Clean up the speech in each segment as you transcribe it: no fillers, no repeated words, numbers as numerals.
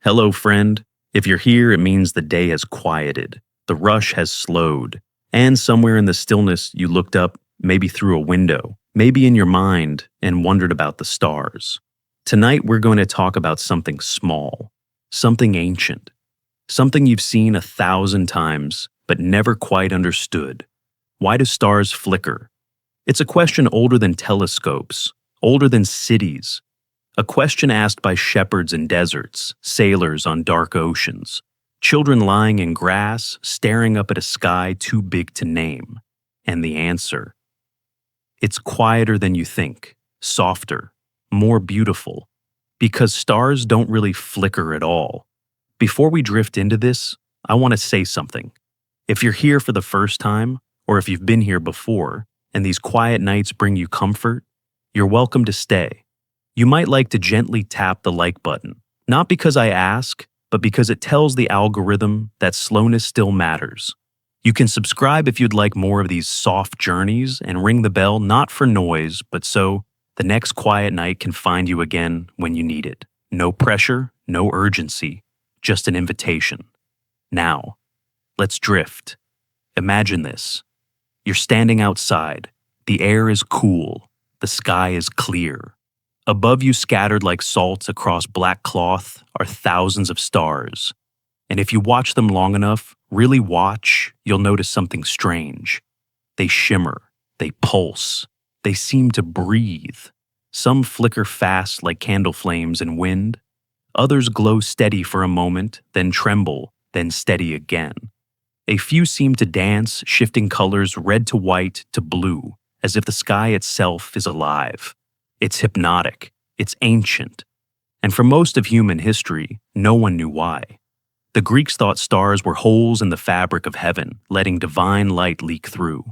Hello, friend. If you're here, it means the day has quieted, the rush has slowed, and somewhere in the stillness you looked up, maybe through a window, maybe in your mind, and wondered about the stars. Tonight, we're going to talk about something small, something ancient, something you've seen 1,000 times but never quite understood. Why do stars flicker? It's a question older than telescopes, older than cities. A question asked by shepherds in deserts, sailors on dark oceans, children lying in grass, staring up at a sky too big to name. And the answer: it's quieter than you think, softer, more beautiful, because stars don't really flicker at all. Before we drift into this, I want to say something. If you're here for the first time, or if you've been here before, and these quiet nights bring you comfort, you're welcome to stay. You might like to gently tap the like button, not because I ask, but because it tells the algorithm that slowness still matters. You can subscribe if you'd like more of these soft journeys and ring the bell not for noise, but so the next quiet night can find you again when you need it. No pressure, no urgency, just an invitation. Now, let's drift. Imagine this. You're standing outside. The air is cool. The sky is clear. Above you, scattered like salt across black cloth, are thousands of stars. And if you watch them long enough, really watch, you'll notice something strange. They shimmer. They pulse. They seem to breathe. Some flicker fast like candle flames in wind. Others glow steady for a moment, then tremble, then steady again. A few seem to dance, shifting colors red to white to blue, as if the sky itself is alive. It's hypnotic. It's ancient. And for most of human history, no one knew why. The Greeks thought stars were holes in the fabric of heaven, letting divine light leak through.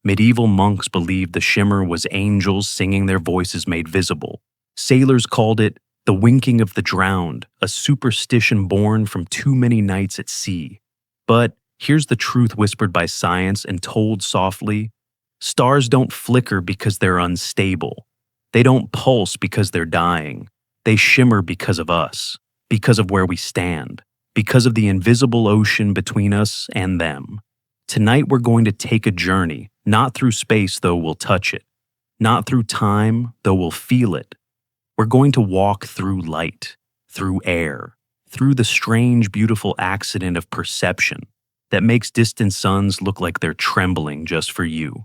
Medieval monks believed the shimmer was angels singing their voices made visible. Sailors called it the winking of the drowned, a superstition born from too many nights at sea. But here's the truth whispered by science and told softly: stars don't flicker because they're unstable. They don't pulse because they're dying. They shimmer because of us, because of where we stand, because of the invisible ocean between us and them. Tonight we're going to take a journey, not through space though we'll touch it, not through time though we'll feel it. We're going to walk through light, through air, through the strange, beautiful accident of perception that makes distant suns look like they're trembling just for you.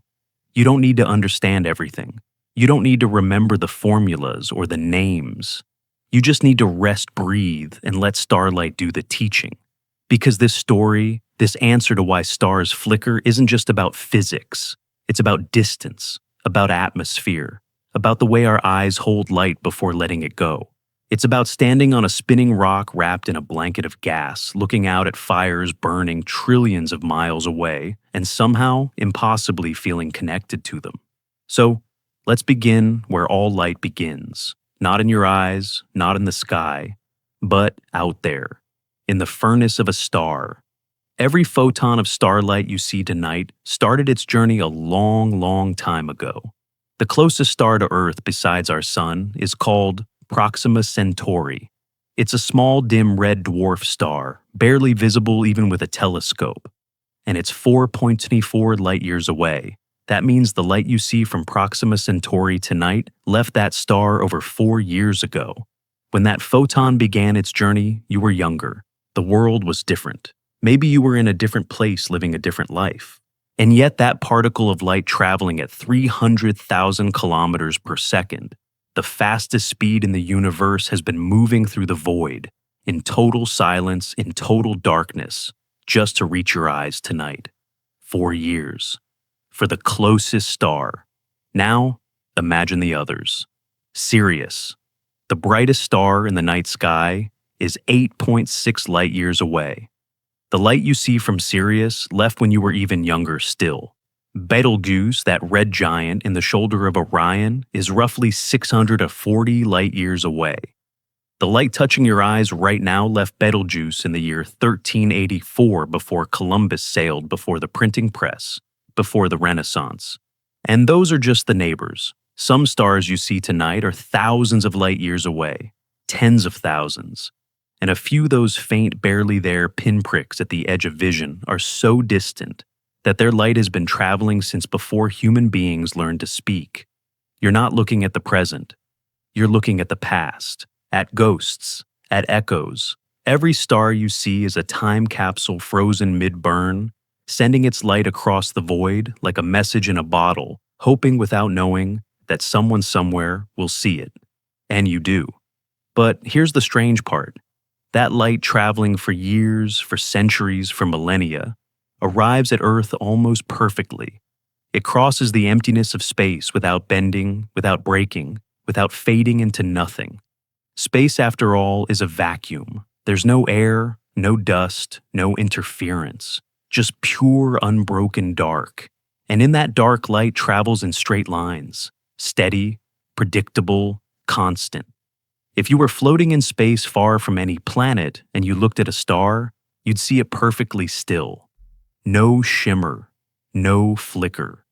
You don't need to understand everything. You don't need to remember the formulas or the names. You just need to rest, breathe, and let Starlight do the teaching. Because this story, this answer to why stars flicker, isn't just about physics. It's about distance, about atmosphere, about the way our eyes hold light before letting it go. It's about standing on a spinning rock wrapped in a blanket of gas, looking out at fires burning trillions of miles away, and somehow, impossibly feeling connected to them. So, let's begin where all light begins. Not in your eyes, not in the sky, but out there, in the furnace of a star. Every photon of starlight you see tonight started its journey a long, long time ago. The closest star to Earth besides our sun is called Proxima Centauri. It's a small, dim red dwarf star, barely visible even with a telescope. And it's 4.24 light-years away. That means the light you see from Proxima Centauri tonight left that star over 4 years ago. When that photon began its journey, you were younger. The world was different. Maybe you were in a different place living a different life. And yet that particle of light traveling at 300,000 kilometers per second, the fastest speed in the universe, has been moving through the void, in total silence, in total darkness, just to reach your eyes tonight. 4 years. For the closest star. Now, imagine the others. Sirius, the brightest star in the night sky, is 8.6 light-years away. The light you see from Sirius left when you were even younger still. Betelgeuse, that red giant in the shoulder of Orion, is roughly 640 light-years away. The light touching your eyes right now left Betelgeuse in the year 1384 before Columbus sailed before the printing press, before the Renaissance. And those are just the neighbors. Some stars you see tonight are thousands of light years away, tens of thousands. and a few of those faint, barely there pinpricks at the edge of vision are so distant that their light has been traveling since before human beings learned to speak. You're not looking at the present. You're looking at the past, at ghosts, at echoes. Every star you see is a time capsule frozen mid-burn, sending its light across the void like a message in a bottle, hoping without knowing that someone somewhere will see it. And you do. But here's the strange part. That light traveling for years, for centuries, for millennia, arrives at Earth almost perfectly. It crosses the emptiness of space without bending, without breaking, without fading into nothing. Space, after all, is a vacuum. There's no air, no dust, no interference, just pure, unbroken dark. And in that dark, light travels in straight lines, steady, predictable, constant. If you were floating in space far from any planet and you looked at a star, you'd see it perfectly still. No shimmer, no flicker.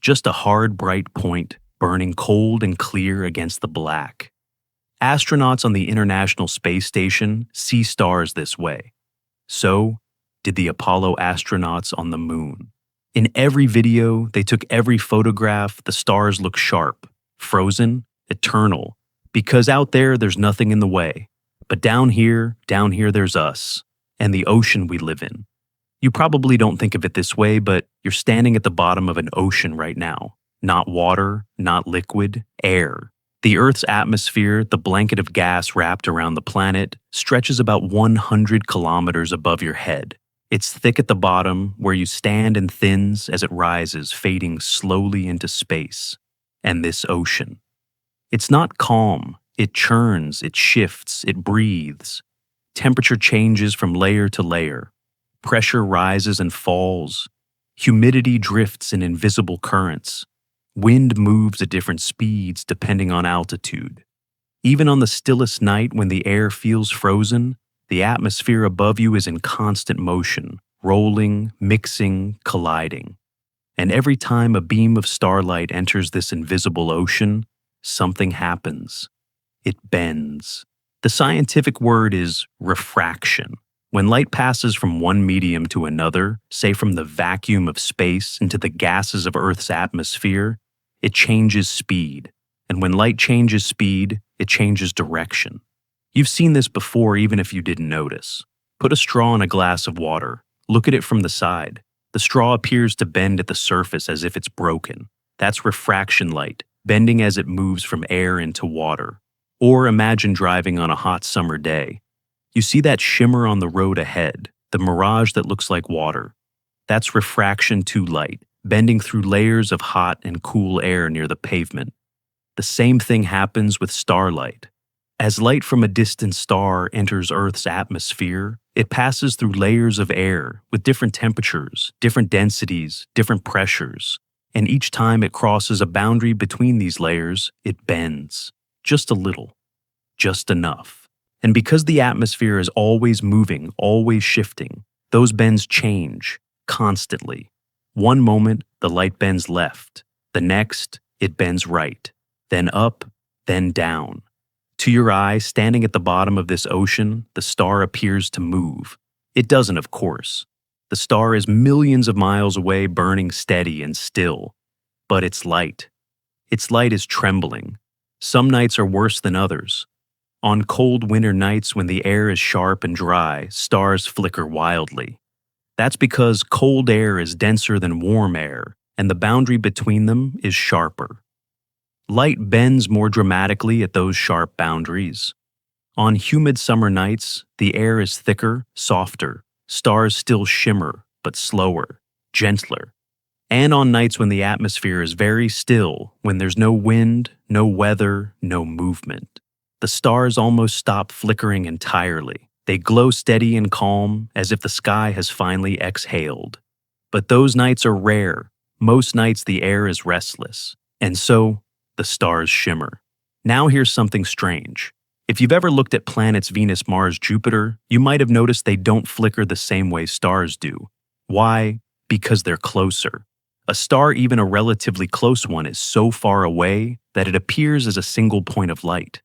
Just a hard, bright point burning cold and clear against the black. Astronauts on the International Space Station see stars this way. So did the Apollo astronauts on the moon. In every video, they took every photograph, the stars look sharp, frozen, eternal, because out there's nothing in the way. But down here there's us, and the ocean we live in. You probably don't think of it this way, but you're standing at the bottom of an ocean right now. Not water, not liquid, air. The Earth's atmosphere, the blanket of gas wrapped around the planet, stretches about 100 kilometers above your head. It's thick at the bottom, where you stand, and thins as it rises, fading slowly into space. And this ocean. It's not calm. It churns, it shifts, it breathes. Temperature changes from layer to layer. Pressure rises and falls. Humidity drifts in invisible currents. Wind moves at different speeds depending on altitude. Even on the stillest night when the air feels frozen, the atmosphere above you is in constant motion, rolling, mixing, colliding. And every time a beam of starlight enters this invisible ocean, something happens. It bends. The scientific word is refraction. When light passes from one medium to another, say from the vacuum of space into the gases of Earth's atmosphere, it changes speed. And when light changes speed, it changes direction. You've seen this before even if you didn't notice. Put a straw in a glass of water. Look at it from the side. The straw appears to bend at the surface as if it's broken. That's refraction light, bending as it moves from air into water. Or imagine driving on a hot summer day. You see that shimmer on the road ahead, the mirage that looks like water. That's refraction to light, bending through layers of hot and cool air near the pavement. The same thing happens with starlight. As light from a distant star enters Earth's atmosphere, it passes through layers of air with different temperatures, different densities, different pressures. And each time it crosses a boundary between these layers, it bends. Just a little. Just enough. And because the atmosphere is always moving, always shifting, those bends change, constantly. One moment, the light bends left. The next, it bends right. Then up, then down. To your eye, standing at the bottom of this ocean, the star appears to move. It doesn't, of course. The star is millions of miles away, burning steady and still. But its light. Its light is trembling. Some nights are worse than others. On cold winter nights when the air is sharp and dry, stars flicker wildly. That's because cold air is denser than warm air, and the boundary between them is sharper. Light bends more dramatically at those sharp boundaries. On humid summer nights, the air is thicker, softer. Stars still shimmer, but slower, gentler. And on nights when the atmosphere is very still, when there's no wind, no weather, no movement, the stars almost stop flickering entirely. They glow steady and calm, as if the sky has finally exhaled. But those nights are rare. Most nights the air is restless. And so, the stars shimmer. Now here's something strange. If you've ever looked at planets Venus, Mars, Jupiter, you might have noticed they don't flicker the same way stars do. Why? Because they're closer. A star, even a relatively close one, is so far away that it appears as a single point of light.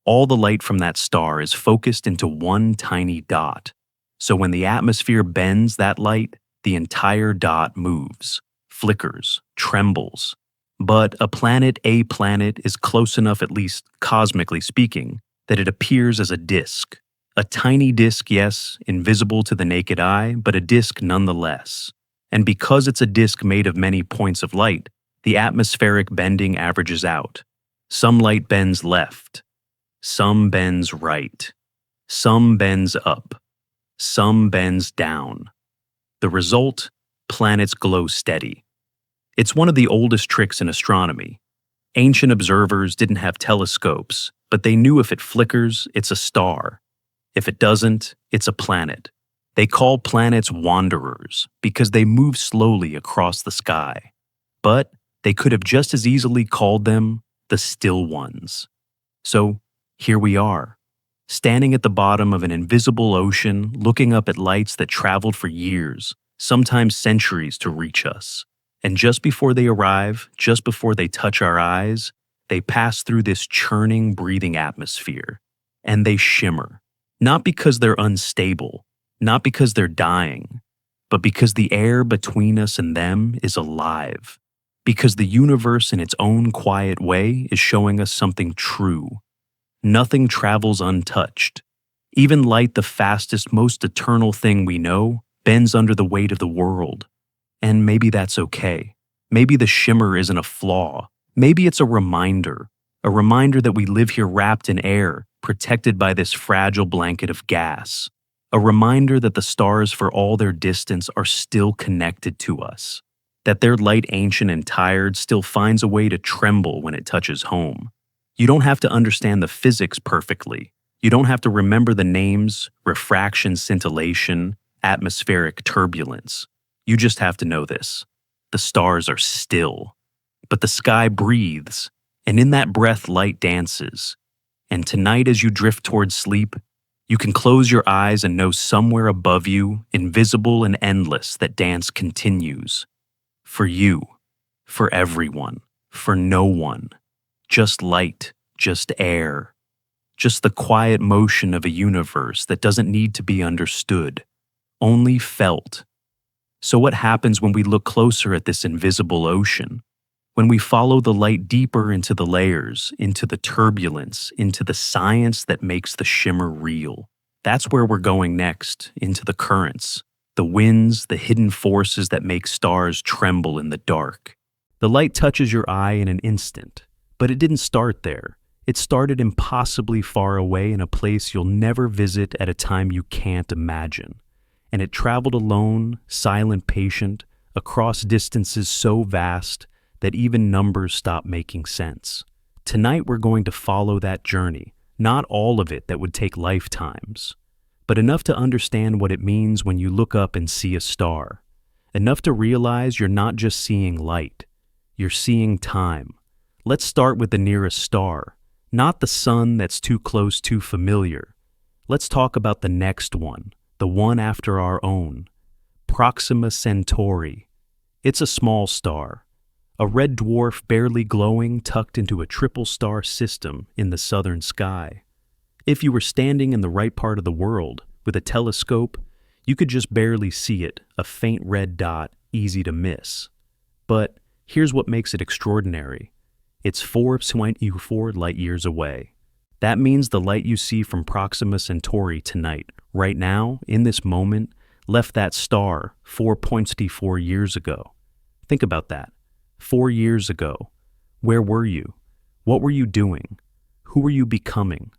All the light from that star is focused into one tiny dot. So when the atmosphere bends that light, the entire dot moves, flickers, trembles. But a planet is close enough, at least cosmically speaking, that it appears as a disk. A tiny disk, yes, invisible to the naked eye, but a disk nonetheless. And because it's a disk made of many points of light, the atmospheric bending averages out. Some light bends left, some bends right, some bends up, some bends down. The result? Planets glow steady. It's one of the oldest tricks in astronomy. Ancient observers didn't have telescopes, but they knew if it flickers, it's a star. If it doesn't, it's a planet. They call planets wanderers because they move slowly across the sky. But they could have just as easily called them the still ones. So here we are, standing at the bottom of an invisible ocean, looking up at lights that traveled for years, sometimes centuries to reach us. And just before they arrive, just before they touch our eyes, they pass through this churning, breathing atmosphere. And they shimmer. Not because they're unstable, not because they're dying, but because the air between us and them is alive. Because the universe in its own quiet way is showing us something true. Nothing travels untouched. Even light, the fastest, most eternal thing we know, bends under the weight of the world. And maybe that's okay. Maybe the shimmer isn't a flaw. Maybe it's a reminder that we live here wrapped in air, protected by this fragile blanket of gas. A reminder that the stars, for all their distance, are still connected to us. That their light, ancient and tired, still finds a way to tremble when it touches home. You don't have to understand the physics perfectly. You don't have to remember the names, refraction, scintillation, atmospheric turbulence. You just have to know this. The stars are still. But the sky breathes, and in that breath light dances. And tonight as you drift towards sleep, you can close your eyes and know somewhere above you, invisible and endless, that dance continues. For you, for everyone, for no one. Just light, just air. Just the quiet motion of a universe that doesn't need to be understood, only felt. So what happens when we look closer at this invisible ocean? When we follow the light deeper into the layers, into the turbulence, into the science that makes the shimmer real. That's where we're going next, into the currents, the winds, the hidden forces that make stars tremble in the dark. The light touches your eye in an instant, but it didn't start there. It started impossibly far away in a place you'll never visit at a time you can't imagine. And it traveled alone, silent, patient, across distances so vast that even numbers stop making sense. Tonight we're going to follow that journey, not all of it that would take lifetimes, but enough to understand what it means when you look up and see a star. Enough to realize you're not just seeing light, you're seeing time. Let's start with the nearest star, not the sun that's too close, too familiar. Let's talk about the next one, the one after our own, Proxima Centauri. It's a small star, a red dwarf barely glowing tucked into a triple star system in the southern sky. If you were standing in the right part of the world with a telescope, you could just barely see it, a faint red dot, easy to miss. But here's what makes it extraordinary. It's 4.24 light-years away. That means the light you see from Proxima Centauri tonight, right now, in this moment, left that star 4.24 years ago. Think about that. 4 years ago. Where were you? What were you doing? Who were you becoming?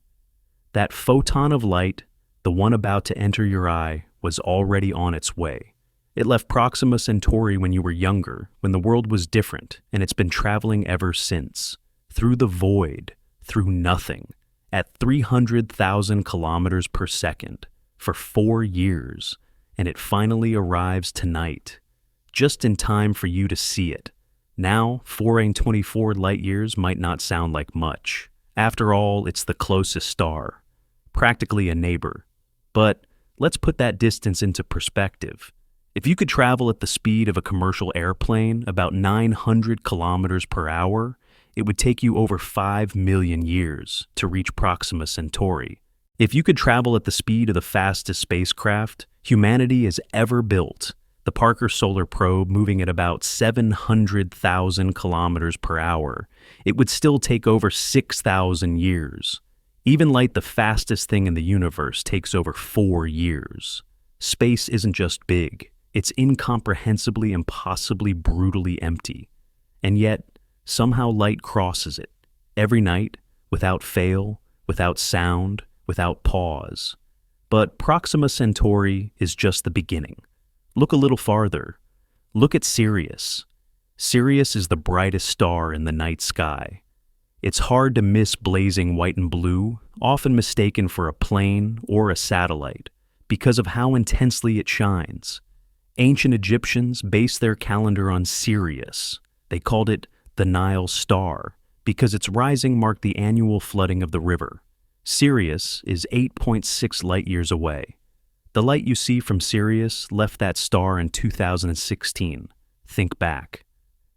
That photon of light, the one about to enter your eye, was already on its way. It left Proxima Centauri when you were younger, when the world was different, and it's been traveling ever since. Through the void, through nothing, at 300,000 kilometers per second, for 4 years, and it finally arrives tonight, just in time for you to see it. Now, 4.24 light-years might not sound like much. After all, it's the closest star, practically a neighbor. But let's put that distance into perspective. If you could travel at the speed of a commercial airplane, about 900 kilometers per hour, it would take you over 5 million years to reach Proxima Centauri. If you could travel at the speed of the fastest spacecraft humanity has ever built, the Parker Solar Probe moving at about 700,000 kilometers per hour, it would still take over 6,000 years. Even light, the fastest thing in the universe, takes over 4 years. Space isn't just big, it's incomprehensibly, impossibly, brutally empty. And yet, somehow light crosses it, every night, without fail, without sound, without pause. But Proxima Centauri is just the beginning. Look a little farther. Look at Sirius. Sirius is the brightest star in the night sky. It's hard to miss blazing white and blue, often mistaken for a plane or a satellite, because of how intensely it shines. Ancient Egyptians based their calendar on Sirius. They called it the Nile Star, because its rising marked the annual flooding of the river. Sirius is 8.6 light-years away. The light you see from Sirius left that star in 2016. Think back.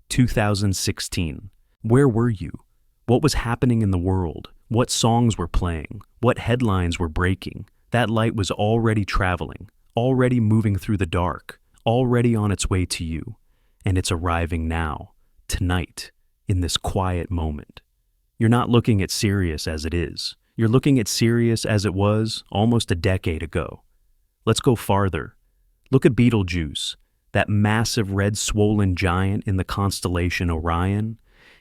2016. Where were you? What was happening in the world? What songs were playing? What headlines were breaking? That light was already traveling, already moving through the dark, already on its way to you. And it's arriving now, tonight, in this quiet moment. You're not looking at Sirius as it is. You're looking at Sirius as it was almost a decade ago. Let's go farther. Look at Betelgeuse, that massive red swollen giant in the constellation Orion.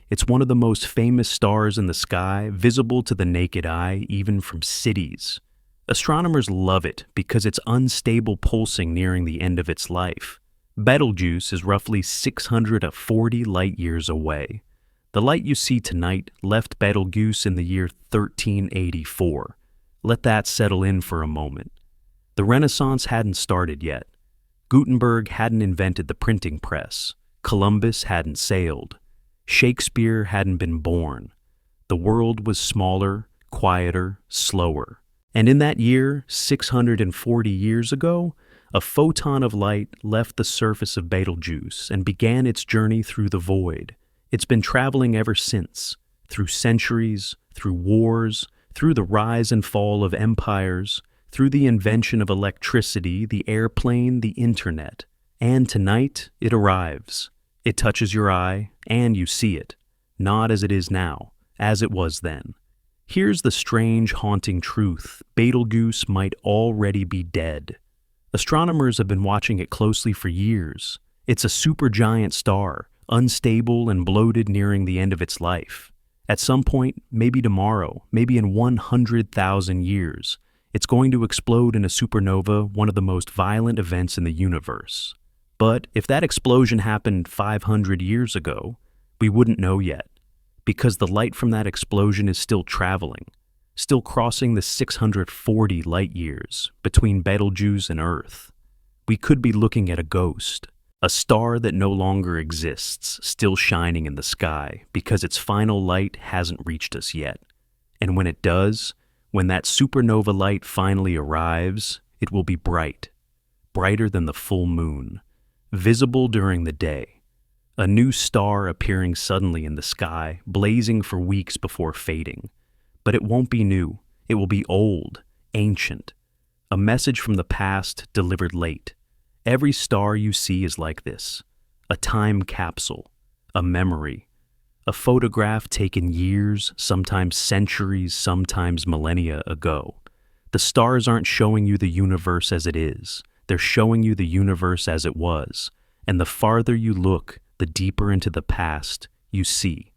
It's one of the most famous stars in the sky, visible to the naked eye, even from cities. Astronomers love it because it's unstable pulsing nearing the end of its life. Betelgeuse is roughly 640 light-years away. The light you see tonight left Betelgeuse in the year 1384. Let that settle in for a moment. The Renaissance hadn't started yet. Gutenberg hadn't invented the printing press. Columbus hadn't sailed. Shakespeare hadn't been born. The world was smaller, quieter, slower. And in that year, 640 years ago, a photon of light left the surface of Betelgeuse and began its journey through the void. It's been traveling ever since, through centuries, through wars, through the rise and fall of empires, through the invention of electricity, the airplane, the internet. And tonight, it arrives. It touches your eye, and you see it. Not as it is now, as it was then. Here's the strange, haunting truth. Betelgeuse might already be dead. Astronomers have been watching it closely for years. It's a supergiant star, unstable and bloated, nearing the end of its life. At some point, maybe tomorrow, maybe in 100,000 years, it's going to explode in a supernova, one of the most violent events in the universe. But if that explosion happened 500 years ago, we wouldn't know yet, because the light from that explosion is still traveling, still crossing the 640 light-years between Betelgeuse and Earth. We could be looking at a ghost, a star that no longer exists, still shining in the sky because its final light hasn't reached us yet. And when it does, when that supernova light finally arrives, it will be bright, brighter than the full moon, visible during the day. A new star appearing suddenly in the sky, blazing for weeks before fading. But it won't be new. It will be old, ancient. A message from the past delivered late. Every star you see is like this. A time capsule, a memory, a photograph taken years, sometimes centuries, sometimes millennia ago. The stars aren't showing you the universe as it is. They're showing you the universe as it was. And the farther you look, the deeper into the past you see.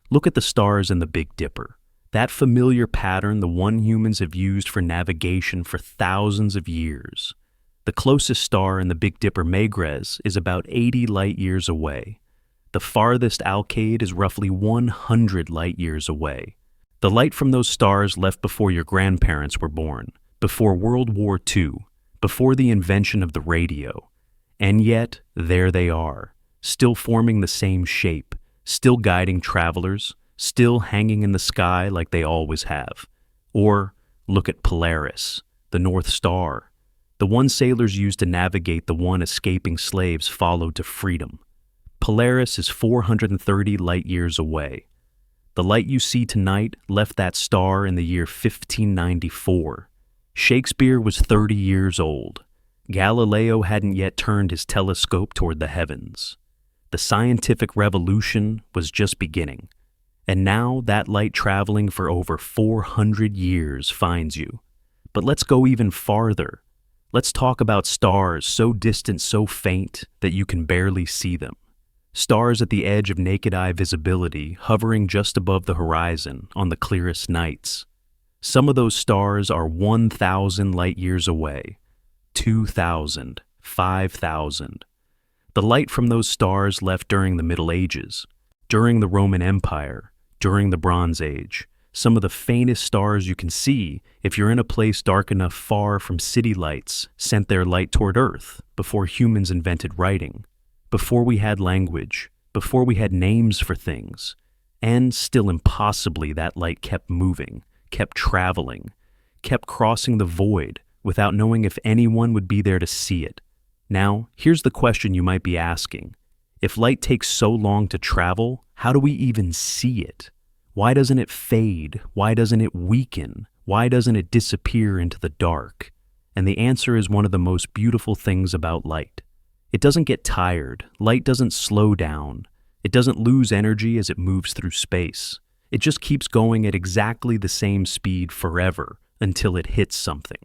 Look at the stars in the Big Dipper. That familiar pattern, the one humans have used for navigation for thousands of years. The closest star in the Big Dipper, Megrez, is about 80 light-years away. The farthest Alkaid is roughly 100 light-years away. The light from those stars left before your grandparents were born, before World War II, before the invention of the radio. And yet, there they are, still forming the same shape, still guiding travelers, still hanging in the sky like they always have. Or look at Polaris, the North Star, the one sailors used to navigate the one escaping slaves followed to freedom. Polaris is 430 light-years away. The light you see tonight left that star in the year 1594. Shakespeare was 30 years old. Galileo hadn't yet turned his telescope toward the heavens. The scientific revolution was just beginning. And now that light traveling for over 400 years finds you. But let's go even farther. Let's talk about stars so distant, so faint that you can barely see them. Stars at the edge of naked eye visibility, hovering just above the horizon on the clearest nights. Some of those stars are 1,000 light years away, 2,000, 5,000. The light from those stars left during the Middle Ages, during the Roman Empire, during the Bronze Age. Some of the faintest stars you can see if you're in a place dark enough far from city lights sent their light toward Earth before humans invented writing, before we had language, before we had names for things. And still impossibly that light kept moving, kept traveling, kept crossing the void without knowing if anyone would be there to see it. Now, here's the question you might be asking. If light takes so long to travel, how do we even see it? Why doesn't it fade? Why doesn't it weaken? Why doesn't it disappear into the dark? And the answer is one of the most beautiful things about light. It doesn't get tired. Light doesn't slow down. It doesn't lose energy as it moves through space. It just keeps going at exactly the same speed forever until it hits something.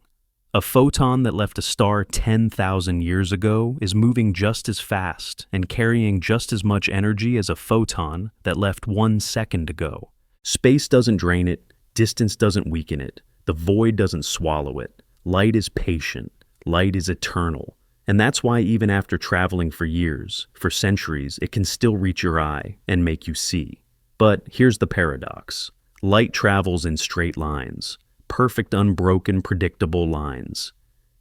A photon that left a star 10,000 years ago is moving just as fast and carrying just as much energy as a photon that left 1 second ago. Space doesn't drain it, distance doesn't weaken it, the void doesn't swallow it. Light is patient, light is eternal. And that's why even after traveling for years, for centuries, it can still reach your eye and make you see. But here's the paradox. Light travels in straight lines. Perfect, unbroken, predictable lines.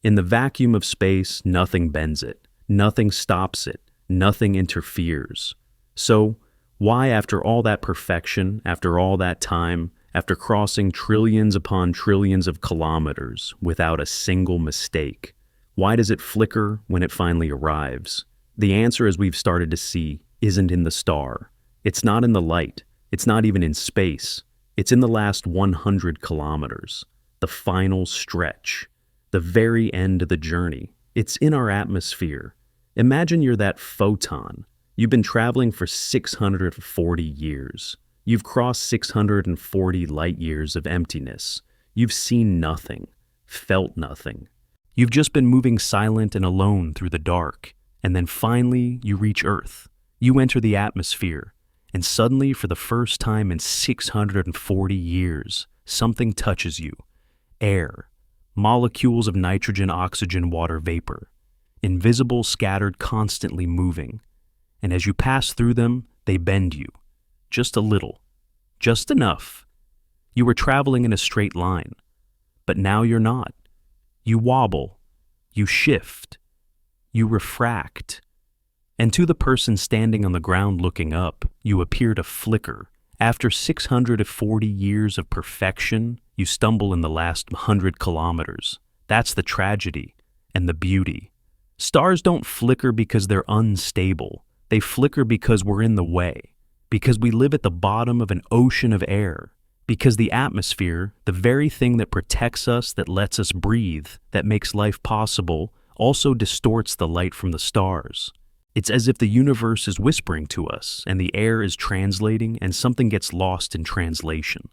In the vacuum of space, nothing bends it, nothing stops it, nothing interferes. So, why after all that perfection, after all that time, after crossing trillions upon trillions of kilometers without a single mistake, why does it flicker when it finally arrives? The answer, as we've started to see, isn't in the star. It's not in the light. It's not even in space. It's in the last 100 kilometers, the final stretch, the very end of the journey. It's in our atmosphere. Imagine you're that photon. You've been traveling for 640 years. You've crossed 640 light years of emptiness. You've seen nothing, felt nothing. You've just been moving silent and alone through the dark, and then finally you reach Earth. You enter the atmosphere. And suddenly, for the first time in 640 years, something touches you. Air. Molecules of nitrogen, oxygen, water vapor. Invisible, scattered, constantly moving. And as you pass through them, they bend you. Just a little. Just enough. You were traveling in a straight line. But now you're not. You wobble. You shift. You refract. And to the person standing on the ground looking up, you appear to flicker. After 640 years of perfection, you stumble in the last 100 kilometers. That's the tragedy and the beauty. Stars don't flicker because they're unstable. They flicker because we're in the way, because we live at the bottom of an ocean of air, because the atmosphere, the very thing that protects us, that lets us breathe, that makes life possible, also distorts the light from the stars. It's as if the universe is whispering to us, and the air is translating, and something gets lost in translation.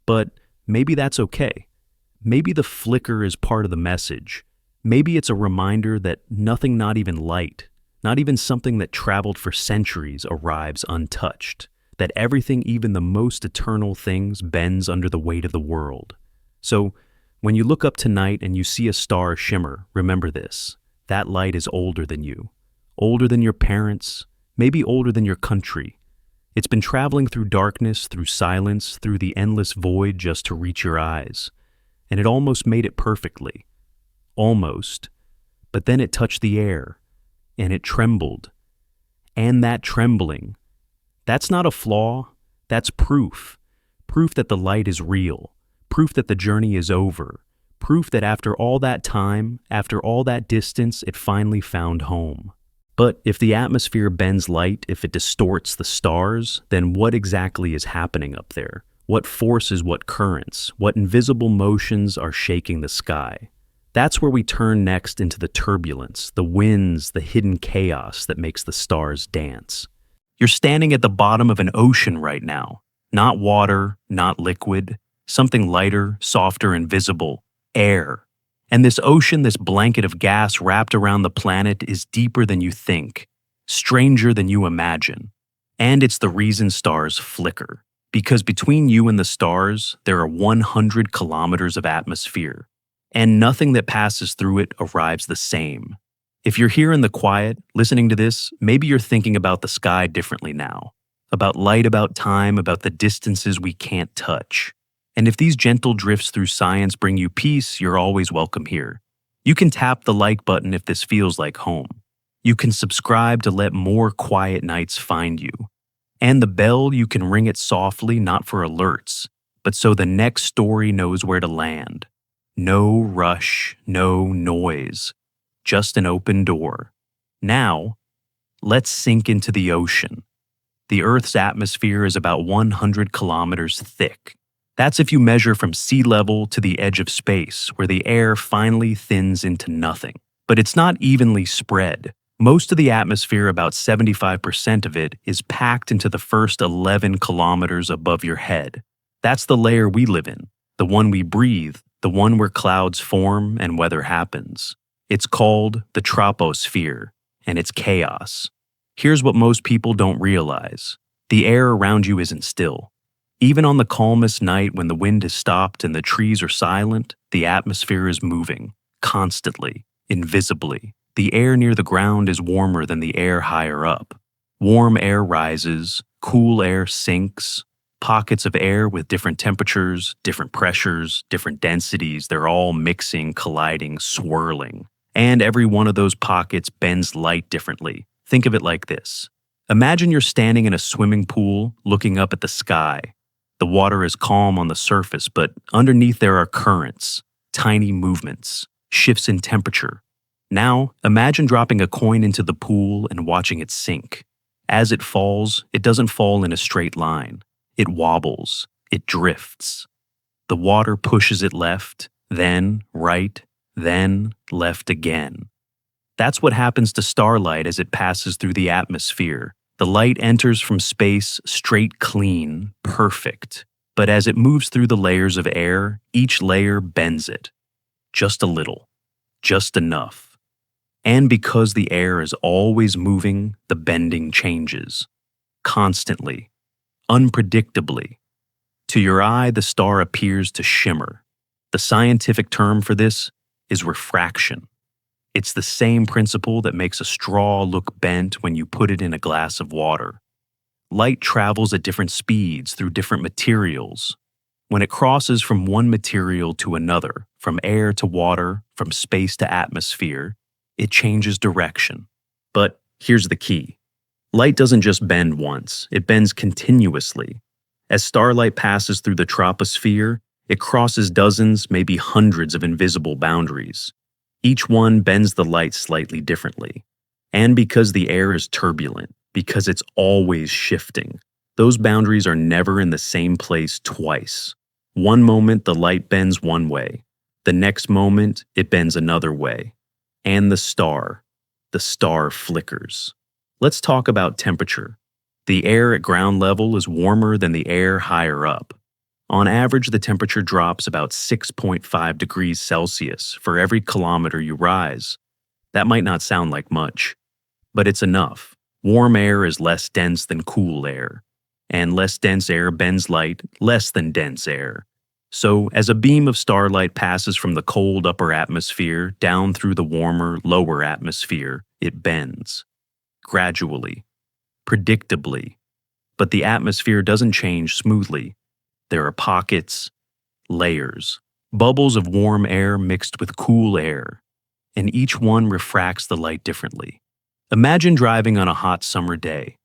But maybe that's okay. Maybe the flicker is part of the message. Maybe it's a reminder that nothing, not even light, not even something that traveled for centuries, arrives untouched. That everything, even the most eternal things, bends under the weight of the world. So, when you look up tonight and you see a star shimmer, remember this. That light is older than you. Older than your parents, maybe older than your country. It's been traveling through darkness, through silence, through the endless void just to reach your eyes. And it almost made it perfectly. Almost. But then it touched the air, and it trembled. And that trembling, that's not a flaw, that's proof. Proof that the light is real. Proof that the journey is over. Proof that after all that time, after all that distance, it finally found home. But if the atmosphere bends light, if it distorts the stars, then what exactly is happening up there? What forces, what currents, what invisible motions are shaking the sky? That's where we turn next into the turbulence, the winds, the hidden chaos that makes the stars dance. You're standing at the bottom of an ocean right now. Not water, not liquid, something lighter, softer, and visible, air. And this ocean, this blanket of gas wrapped around the planet, is deeper than you think, stranger than you imagine. And it's the reason stars flicker. Because between you and the stars, there are 100 kilometers of atmosphere. And nothing that passes through it arrives the same. If you're here in the quiet, listening to this, maybe you're thinking about the sky differently now. About light, about time, about the distances we can't touch. And if these gentle drifts through science bring you peace, you're always welcome here. You can tap the like button if this feels like home. You can subscribe to let more quiet nights find you. And the bell, you can ring it softly, not for alerts, but so the next story knows where to land. No rush, no noise, just an open door. Now, let's sink into the ocean. The Earth's atmosphere is about 100 kilometers thick. That's if you measure from sea level to the edge of space, where the air finally thins into nothing. But it's not evenly spread. Most of the atmosphere, about 75% of it, is packed into the first 11 kilometers above your head. That's the layer we live in, the one we breathe, the one where clouds form and weather happens. It's called the troposphere, and it's chaos. Here's what most people don't realize. The air around you isn't still. Even on the calmest night when the wind has stopped and the trees are silent, the atmosphere is moving, constantly, invisibly. The air near the ground is warmer than the air higher up. Warm air rises, cool air sinks. Pockets of air with different temperatures, different pressures, different densities, they're all mixing, colliding, swirling. And every one of those pockets bends light differently. Think of it like this. Imagine you're standing in a swimming pool looking up at the sky. The water is calm on the surface, but underneath there are currents, tiny movements, shifts in temperature. Now, imagine dropping a coin into the pool and watching it sink. As it falls, it doesn't fall in a straight line. It wobbles, it drifts. The water pushes it left, then right, then left again. That's what happens to starlight as it passes through the atmosphere. The light enters from space straight, clean, perfect. But as it moves through the layers of air, each layer bends it. Just a little. Just enough. And because the air is always moving, the bending changes. Constantly. Unpredictably. To your eye, the star appears to shimmer. The scientific term for this is refraction. It's the same principle that makes a straw look bent when you put it in a glass of water. Light travels at different speeds through different materials. When it crosses from one material to another, from air to water, from space to atmosphere, it changes direction. But here's the key. Light doesn't just bend once, it bends continuously. As starlight passes through the troposphere, it crosses dozens, maybe hundreds of invisible boundaries. Each one bends the light slightly differently. And because the air is turbulent, because it's always shifting, those boundaries are never in the same place twice. One moment the light bends one way, the next moment it bends another way. And the star flickers. Let's talk about temperature. The air at ground level is warmer than the air higher up. On average, the temperature drops about 6.5 degrees Celsius for every kilometer you rise. That might not sound like much, but it's enough. Warm air is less dense than cool air, and less dense air bends light less than dense air. So, as a beam of starlight passes from the cold upper atmosphere down through the warmer lower atmosphere, it bends. Gradually. Predictably. But the atmosphere doesn't change smoothly. There are pockets, layers, bubbles of warm air mixed with cool air, and each one refracts the light differently. Imagine driving on a hot summer day.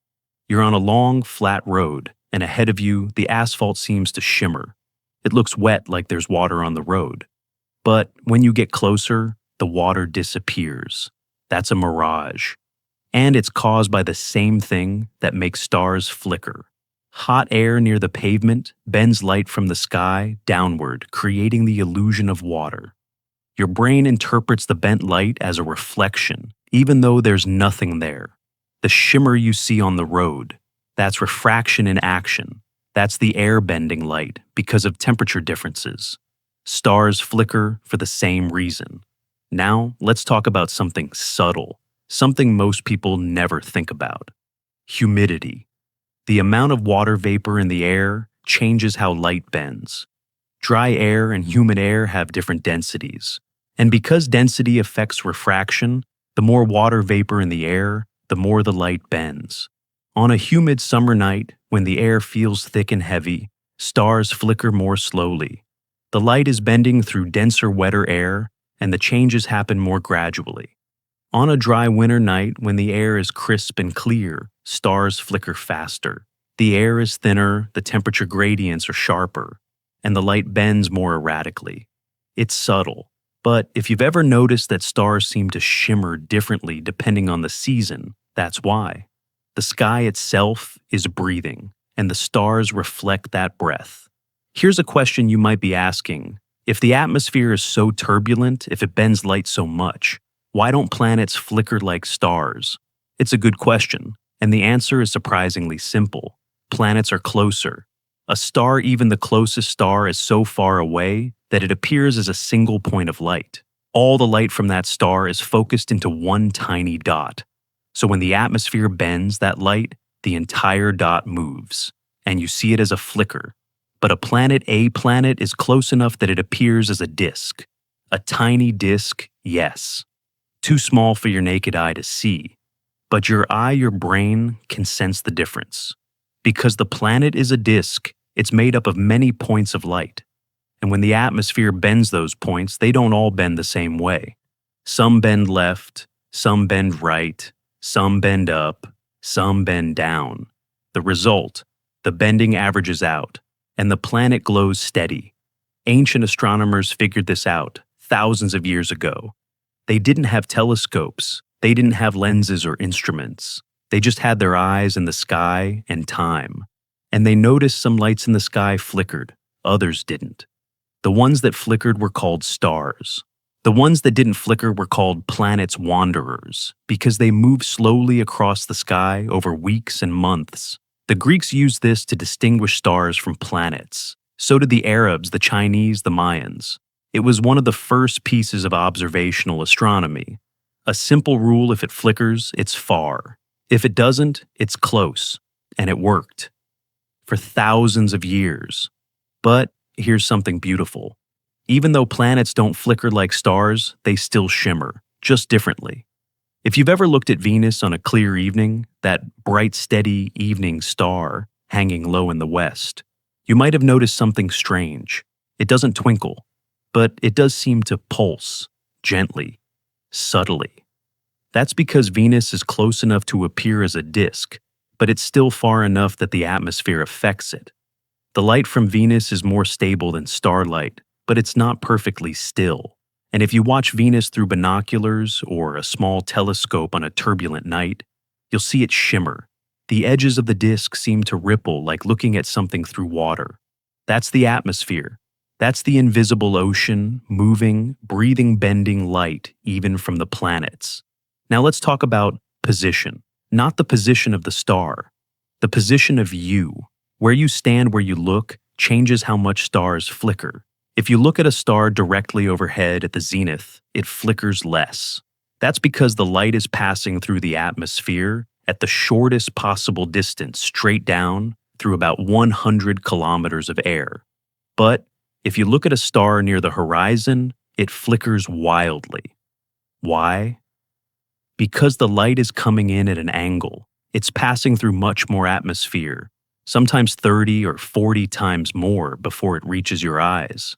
You're on a long, flat road, and ahead of you, the asphalt seems to shimmer. It looks wet like there's water on the road. But when you get closer, the water disappears. That's a mirage. And it's caused by the same thing that makes stars flicker. Hot air near the pavement bends light from the sky downward, creating the illusion of water. Your brain interprets the bent light as a reflection, even though there's nothing there. The shimmer you see on the road, that's refraction in action. That's the air bending light because of temperature differences. Stars flicker for the same reason. Now, let's talk about something subtle, something most people never think about. Humidity. The amount of water vapor in the air changes how light bends. Dry air and humid air have different densities. And because density affects refraction, the more water vapor in the air, the more the light bends. On a humid summer night, when the air feels thick and heavy, stars flicker more slowly. The light is bending through denser, wetter air, and the changes happen more gradually. On a dry winter night, when the air is crisp and clear, stars flicker faster. The air is thinner, the temperature gradients are sharper, and the light bends more erratically. It's subtle, but if you've ever noticed that stars seem to shimmer differently depending on the season, that's why. The sky itself is breathing, and the stars reflect that breath. Here's a question you might be asking. If the atmosphere is so turbulent, if it bends light so much, why don't planets flicker like stars? It's a good question, and the answer is surprisingly simple. Planets are closer. A star, even the closest star, is so far away that it appears as a single point of light. All the light from that star is focused into one tiny dot. So when the atmosphere bends that light, the entire dot moves, and you see it as a flicker. But a planet is close enough that it appears as a disk. A tiny disk, yes. Too small for your naked eye to see. But your brain can sense the difference. Because the planet is a disk, it's made up of many points of light. And when the atmosphere bends those points, they don't all bend the same way. Some bend left, some bend right, some bend up, some bend down. The result, the bending averages out, and the planet glows steady. Ancient astronomers figured this out thousands of years ago. They didn't have telescopes, they didn't have lenses or instruments. They just had their eyes in the sky and time. And they noticed some lights in the sky flickered, others didn't. The ones that flickered were called stars. The ones that didn't flicker were called planets wanderers because they moved slowly across the sky over weeks and months. The Greeks used this to distinguish stars from planets. So did the Arabs, the Chinese, the Mayans. It was one of the first pieces of observational astronomy. A simple rule: if it flickers, it's far. If it doesn't, it's close. And it worked. For thousands of years. But here's something beautiful. Even though planets don't flicker like stars, they still shimmer, just differently. If you've ever looked at Venus on a clear evening, that bright, steady evening star hanging low in the west, you might have noticed something strange. It doesn't twinkle, but it does seem to pulse, gently, subtly. That's because Venus is close enough to appear as a disk, but it's still far enough that the atmosphere affects it. The light from Venus is more stable than starlight, but it's not perfectly still. And if you watch Venus through binoculars or a small telescope on a turbulent night, you'll see it shimmer. The edges of the disk seem to ripple like looking at something through water. That's the atmosphere. That's the invisible ocean, moving, breathing, bending light even from the planets. Now let's talk about position. Not the position of the star, the position of you. Where you stand, where you look, changes how much stars flicker. If you look at a star directly overhead at the zenith, it flickers less. That's because the light is passing through the atmosphere at the shortest possible distance, straight down through about 100 kilometers of air. But if you look at a star near the horizon, it flickers wildly. Why? Because the light is coming in at an angle. It's passing through much more atmosphere, sometimes 30 or 40 times more before it reaches your eyes.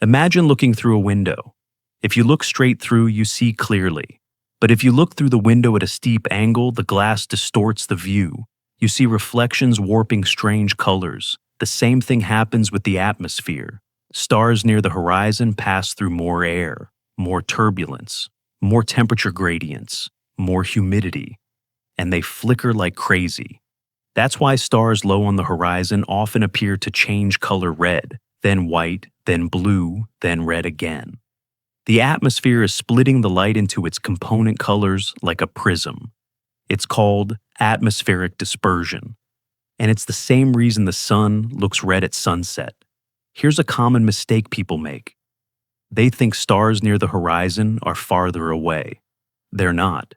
Imagine looking through a window. If you look straight through, you see clearly. But if you look through the window at a steep angle, the glass distorts the view. You see reflections warping strange colors. The same thing happens with the atmosphere. Stars near the horizon pass through more air, more turbulence, more temperature gradients, more humidity. and they flicker like crazy. That's why stars low on the horizon often appear to change color red, then white, then blue, then red again. The atmosphere is splitting the light into its component colors like a prism. It's called atmospheric dispersion, and it's the same reason the sun looks red at sunset. Here's a common mistake people make. They think stars near the horizon are farther away. They're not.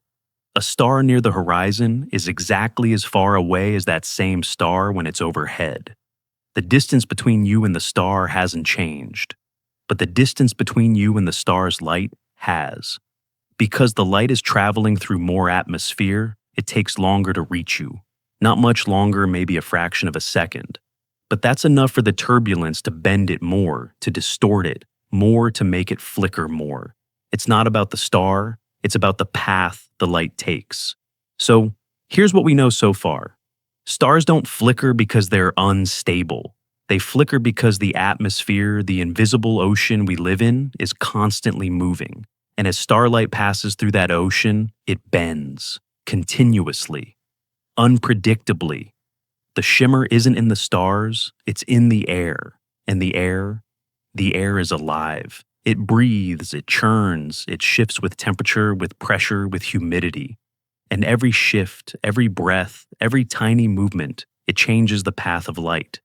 A star near the horizon is exactly as far away as that same star when it's overhead. The distance between you and the star hasn't changed, but the distance between you and the star's light has. Because the light is traveling through more atmosphere, it takes longer to reach you. Not much longer, maybe a fraction of a second. But that's enough for the turbulence to bend it more, to distort it, more to make it flicker more. It's not about the star, it's about the path the light takes. So, here's what we know so far. Stars don't flicker because they're unstable. They flicker because the atmosphere, the invisible ocean we live in, is constantly moving. And as starlight passes through that ocean, it bends, continuously, unpredictably. The shimmer isn't in the stars, it's in the air. And the air is alive. It breathes, it churns, it shifts with temperature, with pressure, with humidity. And every shift, every breath, every tiny movement, it changes the path of light.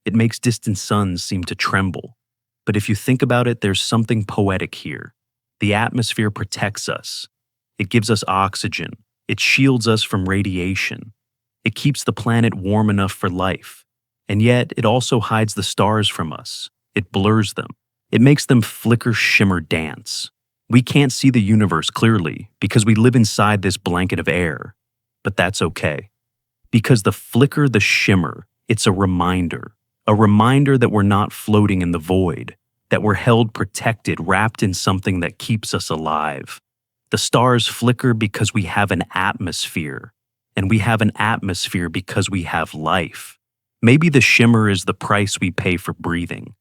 It makes distant suns seem to tremble. But if you think about it, there's something poetic here. The atmosphere protects us. It gives us oxygen. It shields us from radiation. It keeps the planet warm enough for life. And yet, it also hides the stars from us. It blurs them. It makes them flicker, shimmer, dance. We can't see the universe clearly because we live inside this blanket of air. But that's okay. Because the flicker, the shimmer, it's a reminder that we're not floating in the void, that we're held protected, wrapped in something that keeps us alive. The stars flicker because we have an atmosphere, and we have an atmosphere because we have life. Maybe the shimmer is the price we pay for breathing,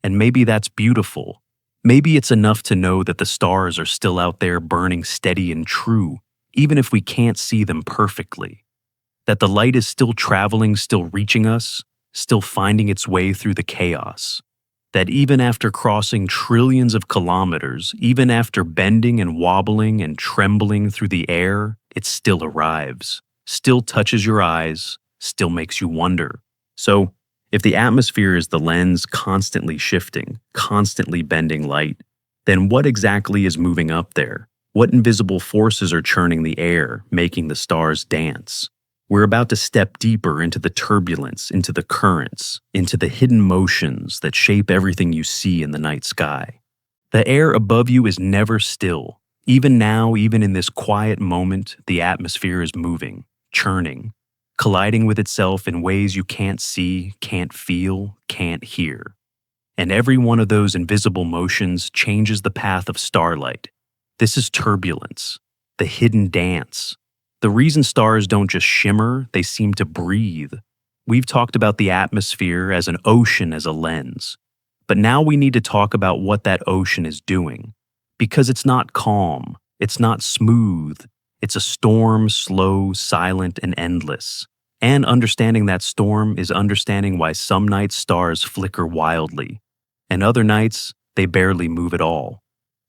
and maybe that's beautiful. Maybe it's enough to know that the stars are still out there burning steady and true, even if we can't see them perfectly. That the light is still traveling, still reaching us, still finding its way through the chaos. That even after crossing trillions of kilometers, even after bending and wobbling and trembling through the air, it still arrives, still touches your eyes, still makes you wonder. So, if the atmosphere is the lens constantly shifting, constantly bending light, then what exactly is moving up there? What invisible forces are churning the air, making the stars dance? We're about to step deeper into the turbulence, into the currents, into the hidden motions that shape everything you see in the night sky. The air above you is never still. Even now, even in this quiet moment, the atmosphere is moving, churning, colliding with itself in ways you can't see, can't feel, can't hear. And every one of those invisible motions changes the path of starlight. This is turbulence, the hidden dance. The reason stars don't just shimmer, they seem to breathe. We've talked about the atmosphere as an ocean, as a lens. But now we need to talk about what that ocean is doing. Because it's not calm, it's not smooth. It's a storm, slow, silent, and endless. And understanding that storm is understanding why some nights stars flicker wildly, and other nights they barely move at all.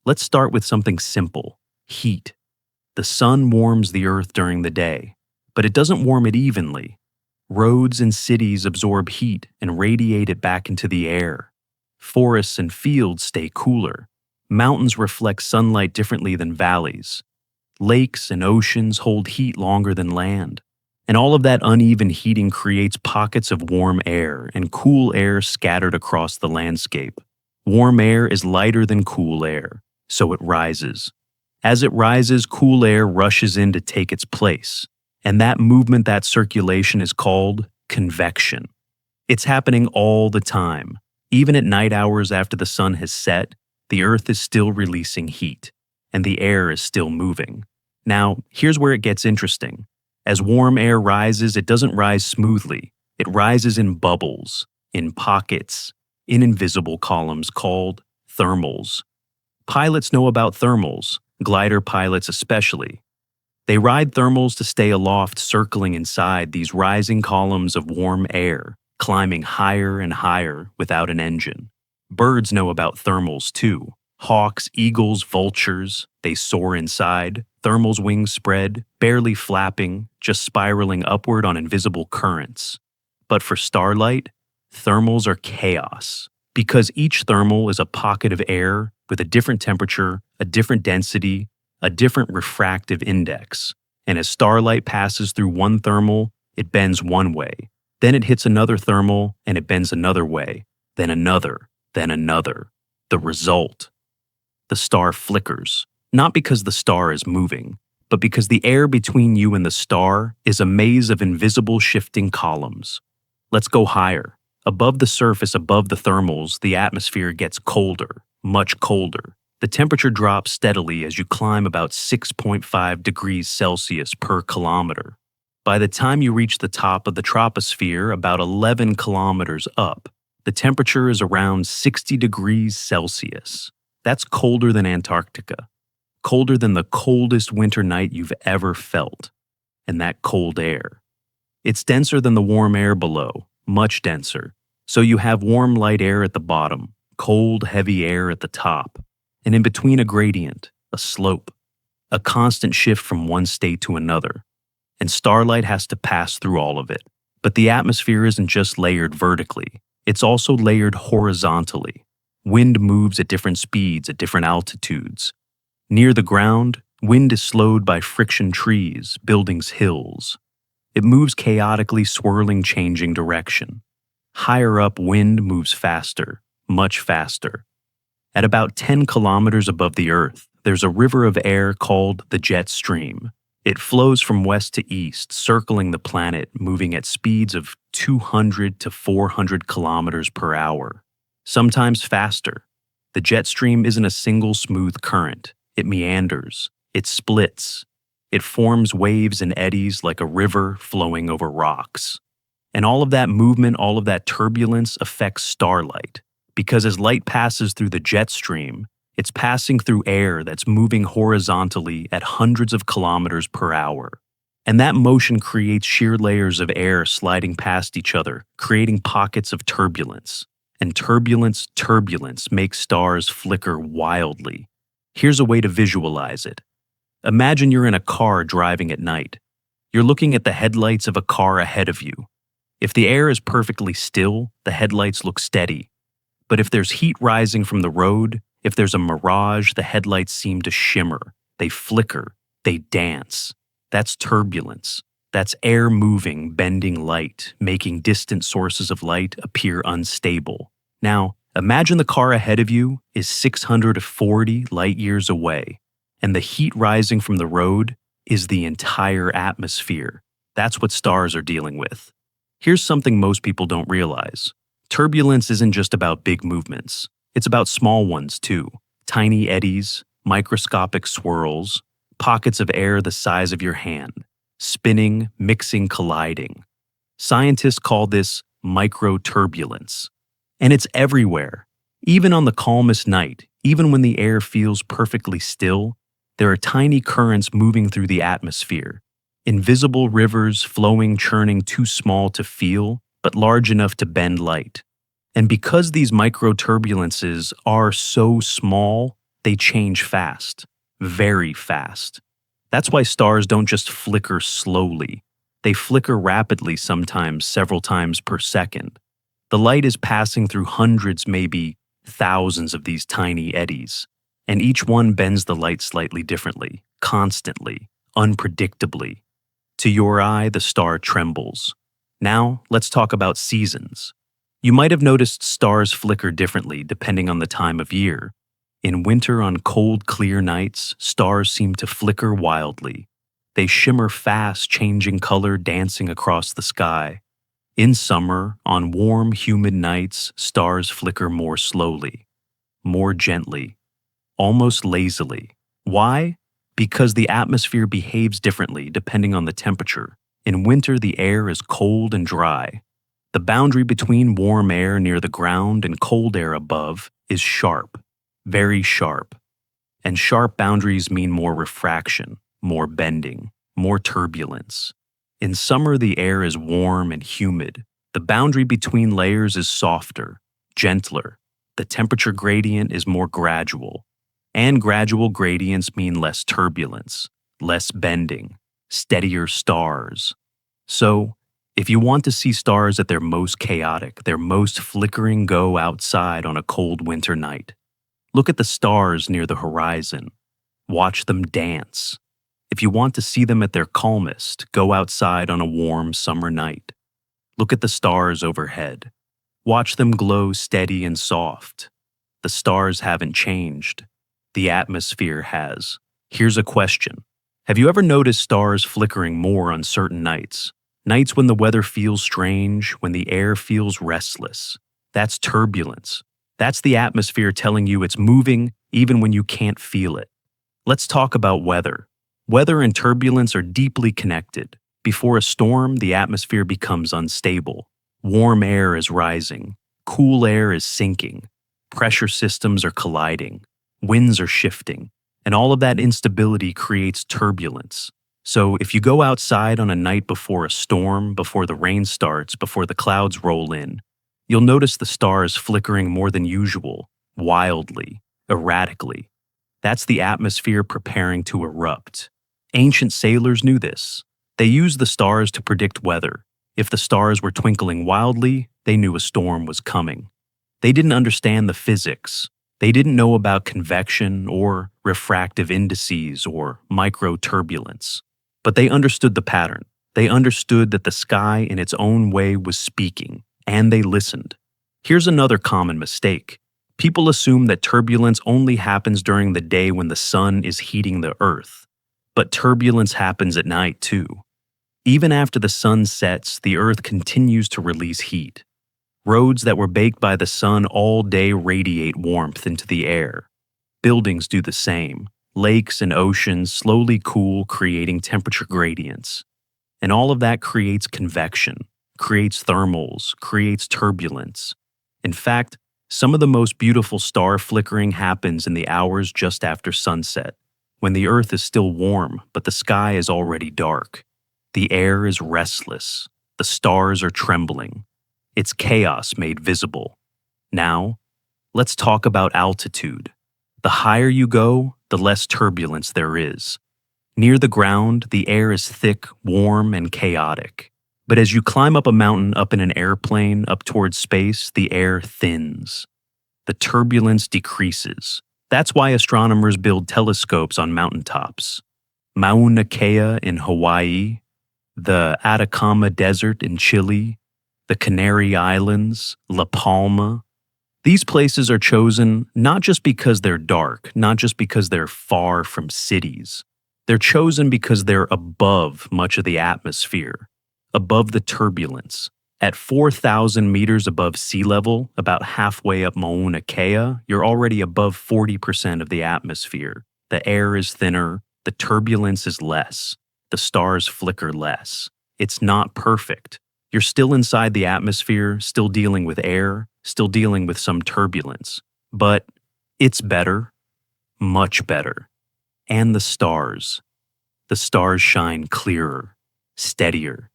Let's start with something simple: heat. The sun warms the earth during the day, but it doesn't warm it evenly. Roads and cities absorb heat and radiate it back into the air. Forests and fields stay cooler. Mountains reflect sunlight differently than valleys. Lakes and oceans hold heat longer than land. And all of that uneven heating creates pockets of warm air and cool air scattered across the landscape. Warm air is lighter than cool air, so it rises. As it rises, cool air rushes in to take its place. And that movement, that circulation is called convection. It's happening all the time. Even at night hours after the sun has set, the earth is still releasing heat, and the air is still moving. Now, here's where it gets interesting. As warm air rises, it doesn't rise smoothly. It rises in bubbles, in pockets, in invisible columns called thermals. Pilots know about thermals, glider pilots especially. They ride thermals to stay aloft, circling inside these rising columns of warm air, climbing higher and higher without an engine. Birds know about thermals too. Hawks, eagles, vultures, they soar inside, thermals wings spread, barely flapping, just spiraling upward on invisible currents. But for Starlight, thermals are chaos, because each thermal is a pocket of air with a different temperature, a different density, a different refractive index. And as Starlight passes through one thermal, it bends one way. Then it hits another thermal and it bends another way, then another, then another. The result: the star flickers, not because the star is moving, but because the air between you and the star is a maze of invisible shifting columns. Let's go higher. Above the surface, above the thermals, the atmosphere gets colder, much colder. The temperature drops steadily as you climb about 6.5 degrees Celsius per kilometer. By the time you reach the top of the troposphere, about 11 kilometers up, the temperature is around 60 degrees Celsius. That's colder than Antarctica, colder than the coldest winter night you've ever felt. And that cold air, it's denser than the warm air below, much denser. So you have warm, light air at the bottom, cold, heavy air at the top, and in between a gradient, a slope, a constant shift from one state to another. And Starlight has to pass through all of it. But the atmosphere isn't just layered vertically, it's also layered horizontally. Wind moves at different speeds at different altitudes. Near the ground, wind is slowed by friction trees, buildings, hills. It moves chaotically, swirling, changing direction. Higher up, wind moves faster, much faster. At about 10 kilometers above the Earth, there's a river of air called the jet stream. It flows from west to east, circling the planet, moving at speeds of 200 to 400 kilometers per hour, sometimes faster. The jet stream isn't a single smooth current. It meanders, it splits, it forms waves and eddies like a river flowing over rocks. And all of that movement, all of that turbulence affects Starlight, because as light passes through the jet stream, it's passing through air that's moving horizontally at hundreds of kilometers per hour. And that motion creates sheer layers of air sliding past each other, creating pockets of turbulence. And turbulence makes stars flicker wildly. Here's a way to visualize it. Imagine you're in a car driving at night. You're looking at the headlights of a car ahead of you. If the air is perfectly still, the headlights look steady. But if there's heat rising from the road, if there's a mirage, the headlights seem to shimmer. They flicker. They dance. That's turbulence. That's air moving, bending light, making distant sources of light appear unstable. Now, imagine the car ahead of you is 640 light years away, and the heat rising from the road is the entire atmosphere. That's what stars are dealing with. Here's something most people don't realize. Turbulence isn't just about big movements. It's about small ones too. Tiny eddies, microscopic swirls, pockets of air the size of your hand, spinning, mixing, colliding. Scientists call this microturbulence. And it's everywhere. Even on the calmest night, even when the air feels perfectly still, there are tiny currents moving through the atmosphere. Invisible rivers flowing, churning, too small to feel, but large enough to bend light. And because these microturbulences are so small, they change fast, very fast. That's why stars don't just flicker slowly. They flicker rapidly, sometimes several times per second. The light is passing through hundreds, maybe thousands of these tiny eddies, and each one bends the light slightly differently, constantly, unpredictably. To your eye, the star trembles. Now, let's talk about seasons. You might have noticed stars flicker differently depending on the time of year. In winter, on cold, clear nights, stars seem to flicker wildly. They shimmer fast, changing color, dancing across the sky. In summer, on warm, humid nights, stars flicker more slowly, more gently, almost lazily. Why? Because the atmosphere behaves differently depending on the temperature. In winter, the air is cold and dry. The boundary between warm air near the ground and cold air above is sharp, very sharp. And sharp boundaries mean more refraction, more bending. more turbulence. In summer, the air is warm and humid. The boundary between layers is softer, gentler. The temperature gradient is more gradual. And gradual gradients mean less turbulence, less bending, steadier stars. So, if you want to see stars at their most chaotic, their most flickering, go outside on a cold winter night. Look at the stars near the horizon. Watch them dance. If you want to see them at their calmest, go outside on a warm summer night. Look at the stars overhead. Watch them glow steady and soft. The stars haven't changed. The atmosphere has. Here's a question. Have you ever noticed stars flickering more on certain nights? Nights when the weather feels strange, when the air feels restless. That's turbulence. That's the atmosphere telling you it's moving even when you can't feel it. Let's talk about weather. Weather and turbulence are deeply connected. Before a storm, the atmosphere becomes unstable. Warm air is rising. Cool air is sinking. Pressure systems are colliding. Winds are shifting. And all of that instability creates turbulence. So if you go outside on a night before a storm, before the rain starts, before the clouds roll in, you'll notice the stars flickering more than usual, wildly, erratically. That's the atmosphere preparing to erupt. Ancient sailors knew this. They used the stars to predict weather. If the stars were twinkling wildly, they knew a storm was coming. They didn't understand the physics. They didn't know about convection or refractive indices or microturbulence. But they understood the pattern. They understood that the sky in its own way was speaking, and they listened. Here's another common mistake. People assume that turbulence only happens during the day when the sun is heating the earth. But turbulence happens at night too. Even after the sun sets, the earth continues to release heat. Roads that were baked by the sun all day radiate warmth into the air. Buildings do the same. Lakes and oceans slowly cool, creating temperature gradients. And all of that creates convection, creates thermals, creates turbulence. In fact, some of the most beautiful star flickering happens in the hours just after sunset, when the earth is still warm, but the sky is already dark. The air is restless. The stars are trembling. It's chaos made visible. Now, let's talk about altitude. The higher you go, the less turbulence there is. Near the ground, the air is thick, warm, and chaotic. But as you climb up a mountain, up in an airplane, up towards space, the air thins. The turbulence decreases. That's why astronomers build telescopes on mountaintops. Mauna Kea in Hawaii, the Atacama Desert in Chile, the Canary Islands, La Palma. These places are chosen not just because they're dark, not just because they're far from cities. They're chosen because they're above much of the atmosphere, above the turbulence. At 4,000 meters above sea level, about halfway up Mauna Kea, you're already above 40% of the atmosphere. The air is thinner, the turbulence is less, the stars flicker less. It's not perfect. You're still inside the atmosphere, still dealing with air, still dealing with some turbulence. But it's better, much better. And the stars. The stars shine clearer, steadier,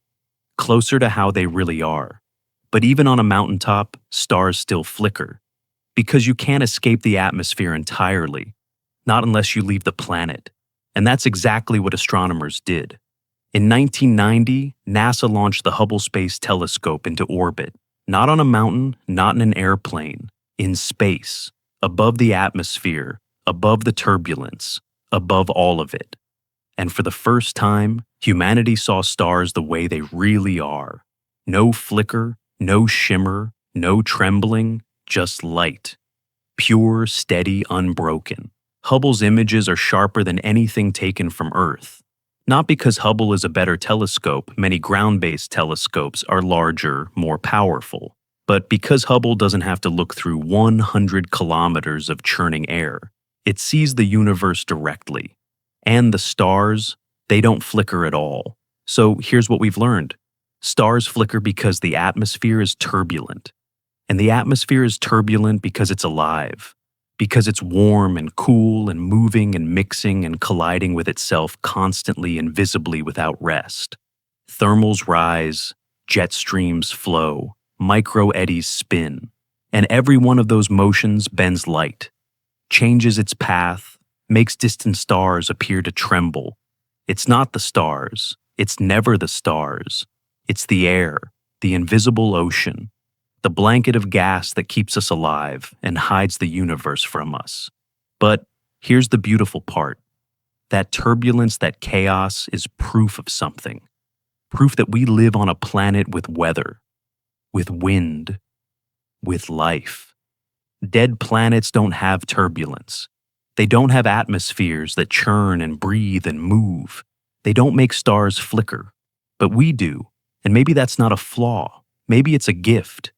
closer to how they really are. But even on a mountaintop, stars still flicker. Because you can't escape the atmosphere entirely, not unless you leave the planet. And that's exactly what astronomers did. In 1990, NASA launched the Hubble Space Telescope into orbit, not on a mountain, not in an airplane, in space, above the atmosphere, above the turbulence, above all of it. And for the first time, humanity saw stars the way they really are. No flicker, no shimmer, no trembling, just light. Pure, steady, unbroken. Hubble's images are sharper than anything taken from Earth. Not because Hubble is a better telescope, many ground-based telescopes are larger, more powerful, but because Hubble doesn't have to look through 100 kilometers of churning air. It sees the universe directly. And the stars, they don't flicker at all. So here's what we've learned. Stars flicker because the atmosphere is turbulent. And the atmosphere is turbulent because it's alive. because it's warm and cool and moving and mixing and colliding with itself constantly and visibly without rest. Thermals rise, jet streams flow, micro eddies spin, and every one of those motions bends light, changes its path, makes distant stars appear to tremble. It's not the stars, it's never the stars. It's the air, the invisible ocean, the blanket of gas that keeps us alive and hides the universe from us. But here's the beautiful part. That turbulence, that chaos is proof of something. Proof that we live on a planet with weather, with wind, with life. Dead planets don't have turbulence. They don't have atmospheres that churn and breathe and move. They don't make stars flicker. But we do. And maybe that's not a flaw. Maybe it's a gift.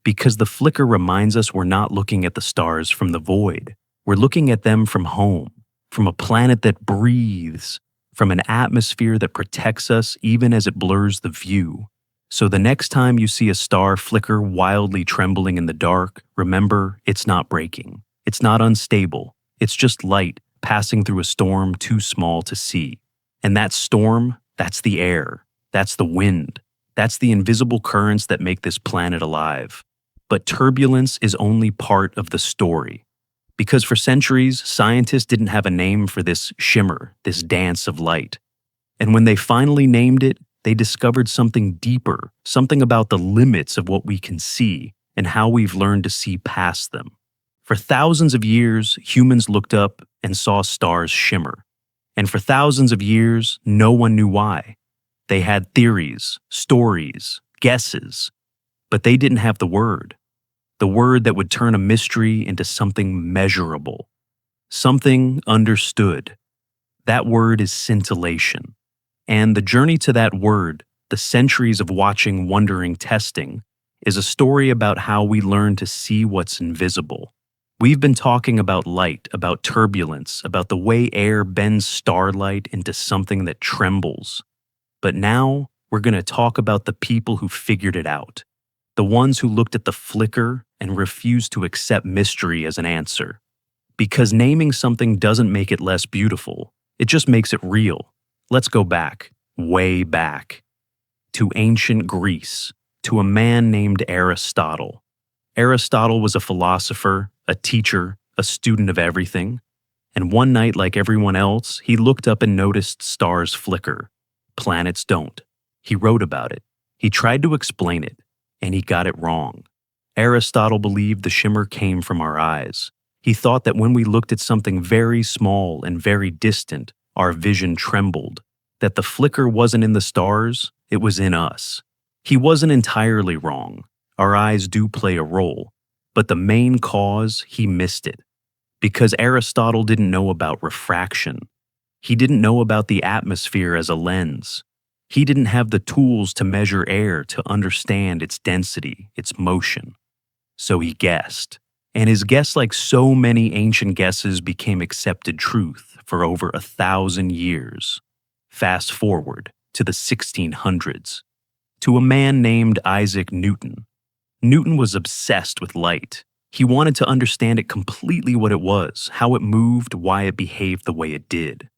Because the flicker reminds us we're not looking at the stars from the void. We're looking at them from home, from a planet that breathes, from an atmosphere that protects us even as it blurs the view. So the next time you see a star flicker wildly trembling in the dark, remember, it's not breaking. It's not unstable. It's just light passing through a storm too small to see. And that storm, that's the air. That's the wind. That's the invisible currents that make this planet alive. But turbulence is only part of the story. Because for centuries, scientists didn't have a name for this shimmer, this dance of light. And when they finally named it, they discovered something deeper, something about the limits of what we can see and how we've learned to see past them. For thousands of years, humans looked up and saw stars shimmer. And for thousands of years, no one knew why. They had theories, stories, guesses, but they didn't have the word that would turn a mystery into something measurable, something understood. That word is scintillation. And the journey to that word, the centuries of watching, wondering, testing, is a story about how we learn to see what's invisible. We've been talking about light, about turbulence, about the way air bends starlight into something that trembles. But now we're going to talk about the people who figured it out, the ones who looked at the flicker and refused to accept mystery as an answer. Because naming something doesn't make it less beautiful, it just makes it real. Let's go back, way back, to ancient Greece, to a man named Aristotle. Aristotle was a philosopher, a teacher, a student of everything. And one night, like everyone else, he looked up and noticed stars flicker. Planets don't. He wrote about it. He tried to explain it, and he got it wrong. Aristotle believed the shimmer came from our eyes. He thought that when we looked at something very small and very distant, our vision trembled, that the flicker wasn't in the stars, it was in us. He wasn't entirely wrong. Our eyes do play a role, but the main cause, he missed it. Because Aristotle didn't know about refraction. He didn't know about the atmosphere as a lens. He didn't have the tools to measure air to understand its density, its motion. So he guessed. And his guess, like so many ancient guesses, became accepted truth for over 1,000 years. Fast forward to the 1600s, to a man named Isaac Newton. Newton was obsessed with light. He wanted to understand it completely what it was, how it moved, why it behaved the way it did.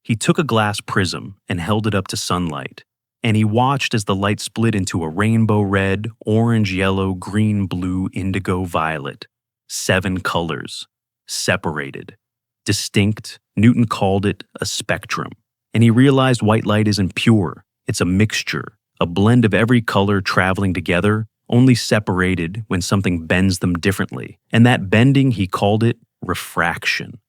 He took a glass prism and held it up to sunlight, and he watched as the light split into a rainbow red, orange, yellow, green, blue, indigo, violet. 7 colors, separated, distinct. Newton called it a spectrum. And he realized white light isn't pure. It's a mixture, a blend of every color traveling together, only separated when something bends them differently. And that bending, he called it refraction.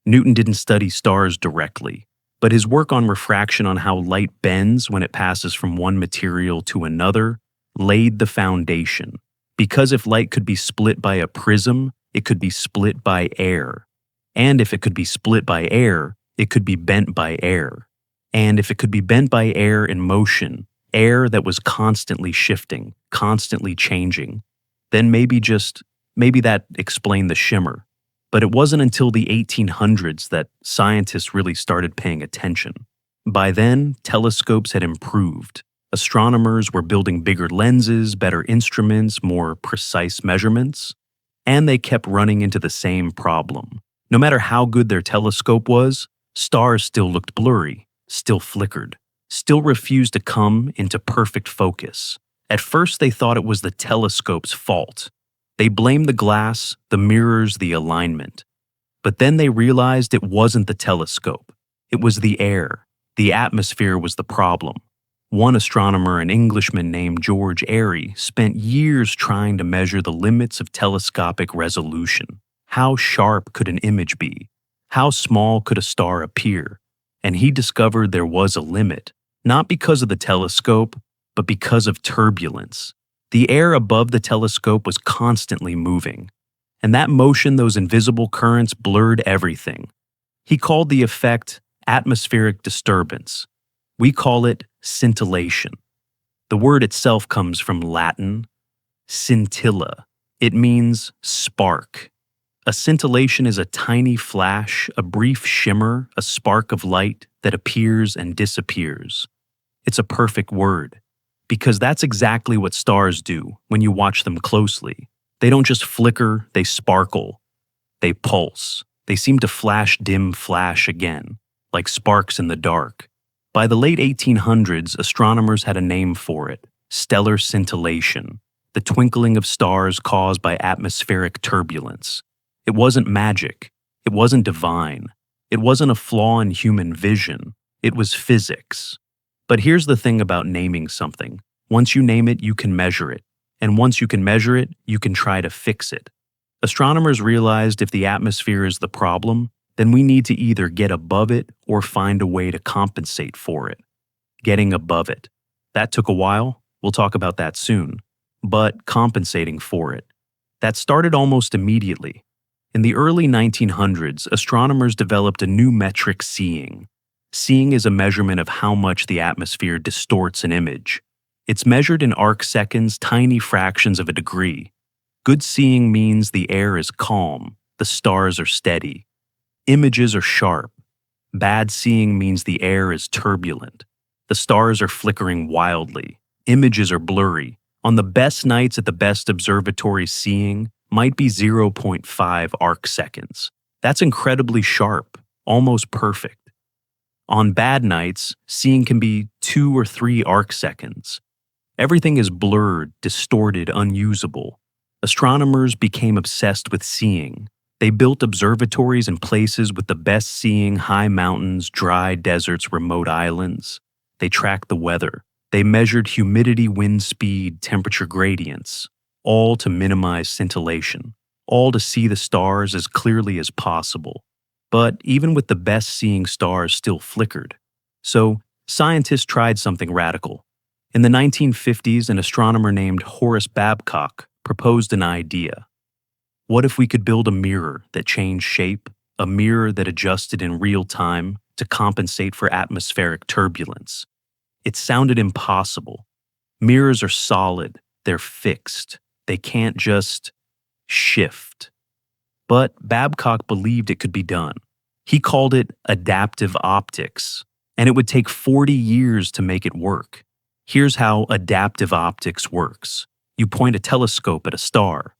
Newton didn't study stars directly, but his work on refraction, on how light bends when it passes from one material to another, laid the foundation. Because if light could be split by a prism, it could be split by air. And if it could be split by air, it could be bent by air. And if it could be bent by air in motion, air that was constantly shifting, constantly changing, then maybe that explained the shimmer. But it wasn't until the 1800s that scientists really started paying attention. By then, telescopes had improved. Astronomers were building bigger lenses, better instruments, more precise measurements. And they kept running into the same problem. No matter how good their telescope was, stars still looked blurry, still flickered, still refused to come into perfect focus. At first, they thought it was the telescope's fault. They blamed the glass, the mirrors, the alignment. But then they realized it wasn't the telescope. It was the air. The atmosphere was the problem. One astronomer, an Englishman named George Airy, spent years trying to measure the limits of telescopic resolution. How sharp could an image be? How small could a star appear? And he discovered there was a limit, not because of the telescope, but because of turbulence. The air above the telescope was constantly moving, and that motion, those invisible currents, blurred everything. He called the effect atmospheric disturbance. We call it scintillation. The word itself comes from Latin, scintilla. It means spark. A scintillation is a tiny flash, a brief shimmer, a spark of light that appears and disappears. It's a perfect word, because that's exactly what stars do when you watch them closely. They don't just flicker, they sparkle. They pulse. They seem to flash again, like sparks in the dark. By the late 1800s, astronomers had a name for it: stellar scintillation, the twinkling of stars caused by atmospheric turbulence. It wasn't magic. It wasn't divine. It wasn't a flaw in human vision. It was physics. But here's the thing about naming something. Once you name it, you can measure it. And once you can measure it, you can try to fix it. Astronomers realized if the atmosphere is the problem, then we need to either get above it or find a way to compensate for it. Getting above it. That took a while. We'll talk about that soon. But compensating for it. That started almost immediately. In the early 1900s, astronomers developed a new metric: seeing. Seeing is a measurement of how much the atmosphere distorts an image. It's measured in arc seconds, tiny fractions of a degree. Good seeing means the air is calm, the stars are steady, images are sharp. Bad seeing means the air is turbulent. The stars are flickering wildly, images are blurry. On the best nights at the best observatory, seeing might be 0.5 arc seconds. That's incredibly sharp, almost perfect. On bad nights, seeing can be 2 or 3 arc seconds. Everything is blurred, distorted, unusable. Astronomers became obsessed with seeing. They built observatories in places with the best seeing: high mountains, dry deserts, remote islands. They tracked the weather. They measured humidity, wind speed, temperature gradients, all to minimize scintillation, all to see the stars as clearly as possible. But even with the best seeing, stars still flickered. So scientists tried something radical. In the 1950s, an astronomer named Horace Babcock proposed an idea. What if we could build a mirror that changed shape, a mirror that adjusted in real time to compensate for atmospheric turbulence? It sounded impossible. Mirrors are solid, they're fixed, they can't just shift. But Babcock believed it could be done. He called it adaptive optics, and it would take 40 years to make it work. Here's how adaptive optics works. You point a telescope at a star.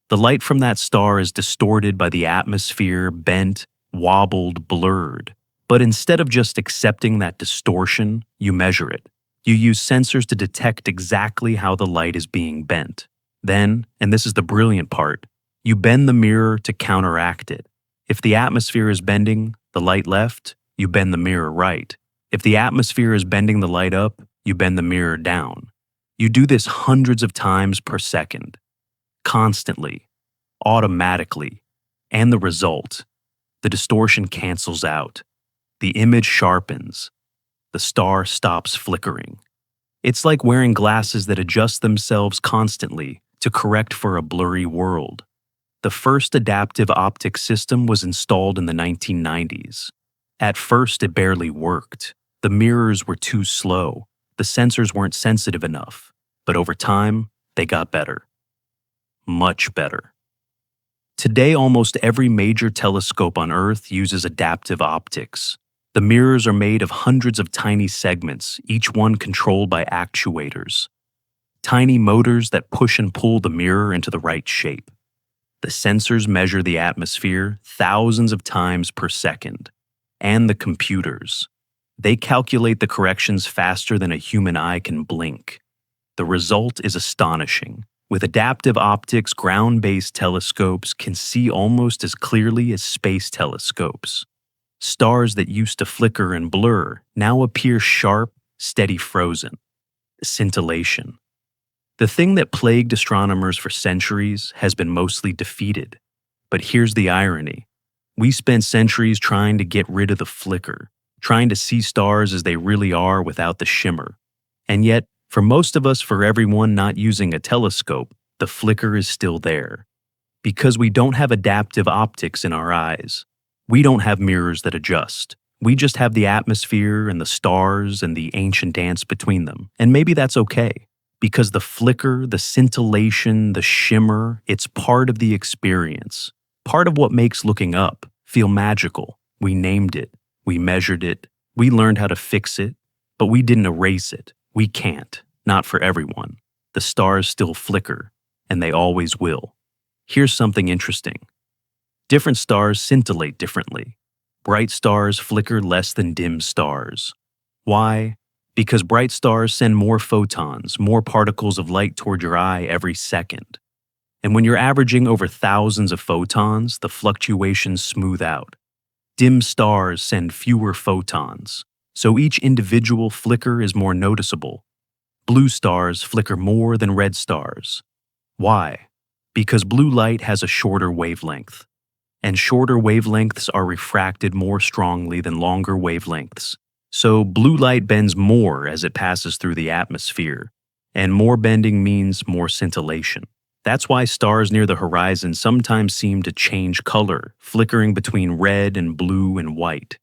The light from that star is distorted by the atmosphere, bent, wobbled, blurred. But instead of just accepting that distortion, you measure it. You use sensors to detect exactly how the light is being bent. Then, and this is the brilliant part, you bend the mirror to counteract it. If the atmosphere is bending the light left, you bend the mirror right. If the atmosphere is bending the light up, you bend the mirror down. You do this hundreds of times per second, constantly, automatically, and the result, the distortion cancels out. The image sharpens. The star stops flickering. It's like wearing glasses that adjust themselves constantly to correct for a blurry world. The first adaptive optics system was installed in the 1990s. At first, it barely worked. The mirrors were too slow. The sensors weren't sensitive enough. But over time, they got better. Much better. Today, almost every major telescope on Earth uses adaptive optics. The mirrors are made of hundreds of tiny segments, each one controlled by actuators. Tiny motors that push and pull the mirror into the right shape. The sensors measure the atmosphere thousands of times per second. And the computers. They calculate the corrections faster than a human eye can blink. The result is astonishing. With adaptive optics, ground-based telescopes can see almost as clearly as space telescopes. Stars that used to flicker and blur now appear sharp, steady frozen. Scintillation. The thing that plagued astronomers for centuries has been mostly defeated. But here's the irony. We spent centuries trying to get rid of the flicker, trying to see stars as they really are without the shimmer. And yet, for most of us, for everyone not using a telescope, the flicker is still there. Because we don't have adaptive optics in our eyes. We don't have mirrors that adjust. We just have the atmosphere and the stars and the ancient dance between them. And maybe that's okay. Because the flicker, the scintillation, the shimmer, it's part of the experience. Part of what makes looking up feel magical. We named it. We measured it. We learned how to fix it. But we didn't erase it. We can't. Not for everyone. The stars still flicker. And they always will. Here's something interesting. Different stars scintillate differently. Bright stars flicker less than dim stars. Why? Because bright stars send more photons, more particles of light toward your eye every second. And when you're averaging over thousands of photons, the fluctuations smooth out. Dim stars send fewer photons, so each individual flicker is more noticeable. Blue stars flicker more than red stars. Why? Because blue light has a shorter wavelength. And shorter wavelengths are refracted more strongly than longer wavelengths. So blue light bends more as it passes through the atmosphere, and more bending means more scintillation. That's why stars near the horizon sometimes seem to change color, flickering between red and blue and white.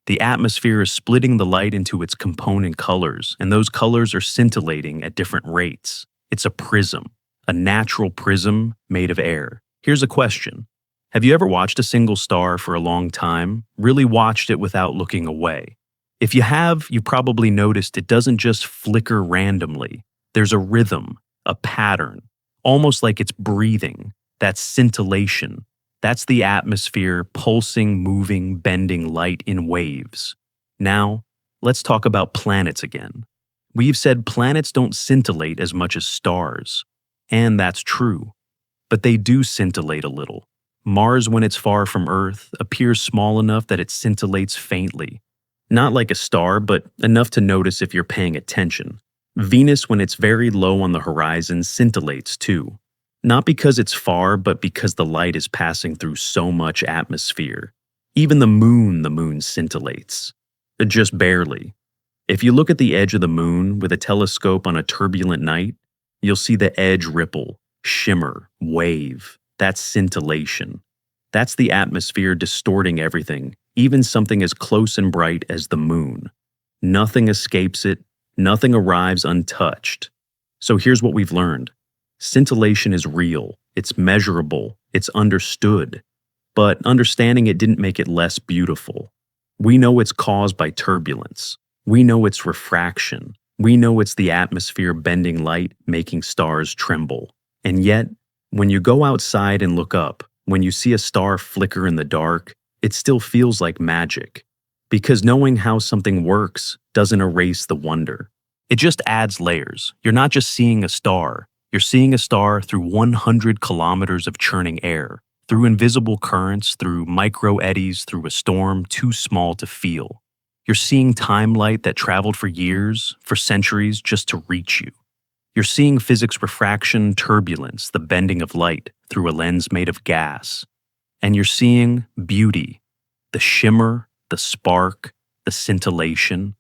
The atmosphere is splitting the light into its component colors, and those colors are scintillating at different rates. It's a prism, a natural prism made of air. Here's a question. Have you ever watched a single star for a long time, really watched it without looking away? If you have, you probably noticed it doesn't just flicker randomly. There's a rhythm, a pattern, almost like it's breathing. That's scintillation. That's the atmosphere pulsing, moving, bending light in waves. Now, let's talk about planets again. We've said planets don't scintillate as much as stars. And that's true. But they do scintillate a little. Mars, when it's far from Earth, appears small enough that it scintillates faintly. Not like a star, but enough to notice if you're paying attention. Venus, when it's very low on the horizon, scintillates too. Not because it's far, but because the light is passing through so much atmosphere. Even the moon scintillates. Just barely. If you look at the edge of the moon with a telescope on a turbulent night, you'll see the edge ripple, shimmer, wave. That's scintillation. That's the atmosphere distorting everything, even something as close and bright as the moon. Nothing escapes it, nothing arrives untouched. So here's what we've learned. Scintillation is real, it's measurable, it's understood. But understanding it didn't make it less beautiful. We know it's caused by turbulence. We know it's refraction. We know it's the atmosphere bending light, making stars tremble. And yet, when you go outside and look up, when you see a star flicker in the dark, it still feels like magic. Because knowing how something works doesn't erase the wonder. It just adds layers. You're not just seeing a star. You're seeing a star through 100 kilometers of churning air, through invisible currents, through micro eddies, through a storm too small to feel. You're seeing time light that traveled for years, for centuries, just to reach you. You're seeing physics refraction, turbulence, the bending of light through a lens made of gas. And you're seeing beauty, the shimmer, the spark, the scintillation,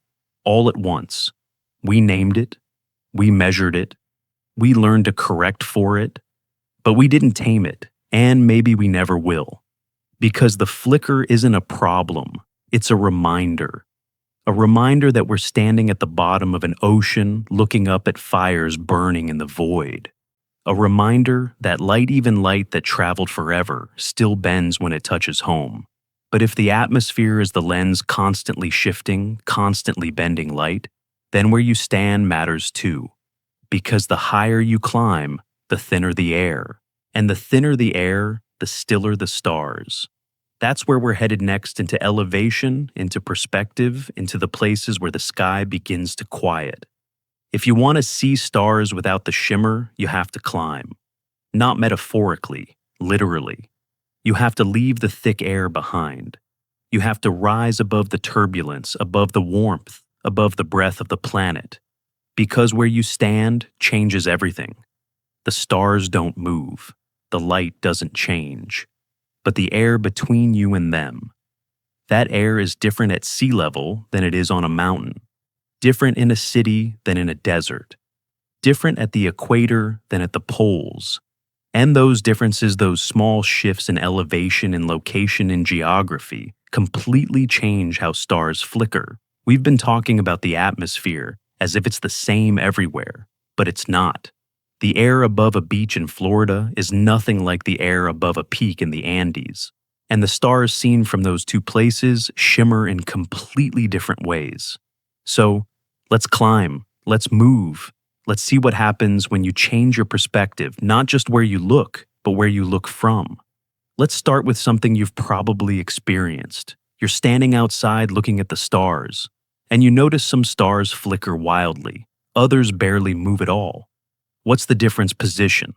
all at once. We named it, we measured it, we learned to correct for it, but we didn't tame it, and maybe we never will. Because the flicker isn't a problem, it's a reminder. A reminder that we're standing at the bottom of an ocean looking up at fires burning in the void. A reminder that light, even light that traveled forever, still bends when it touches home. But if the atmosphere is the lens constantly shifting, constantly bending light, then where you stand matters too. Because the higher you climb, the thinner the air. And the thinner the air, the stiller the stars. That's where we're headed next, into elevation, into perspective, into the places where the sky begins to quiet. If you want to see stars without the shimmer, you have to climb. Not metaphorically, literally. You have to leave the thick air behind. You have to rise above the turbulence, above the warmth, above the breath of the planet. Because where you stand changes everything. The stars don't move. The light doesn't change. But the air between you and them. That air is different at sea level than it is on a mountain. Different in a city than in a desert. Different at the equator than at the poles. And those differences, those small shifts in elevation and location and geography, completely change how stars flicker. We've been talking about the atmosphere as if it's the same everywhere, but it's not. The air above a beach in Florida is nothing like the air above a peak in the Andes. And the stars seen from those two places shimmer in completely different ways. So, let's climb, let's move, let's see what happens when you change your perspective, not just where you look, but where you look from. Let's start with something you've probably experienced. You're standing outside looking at the stars, and you notice some stars flicker wildly, others barely move at all. What's the difference? Position.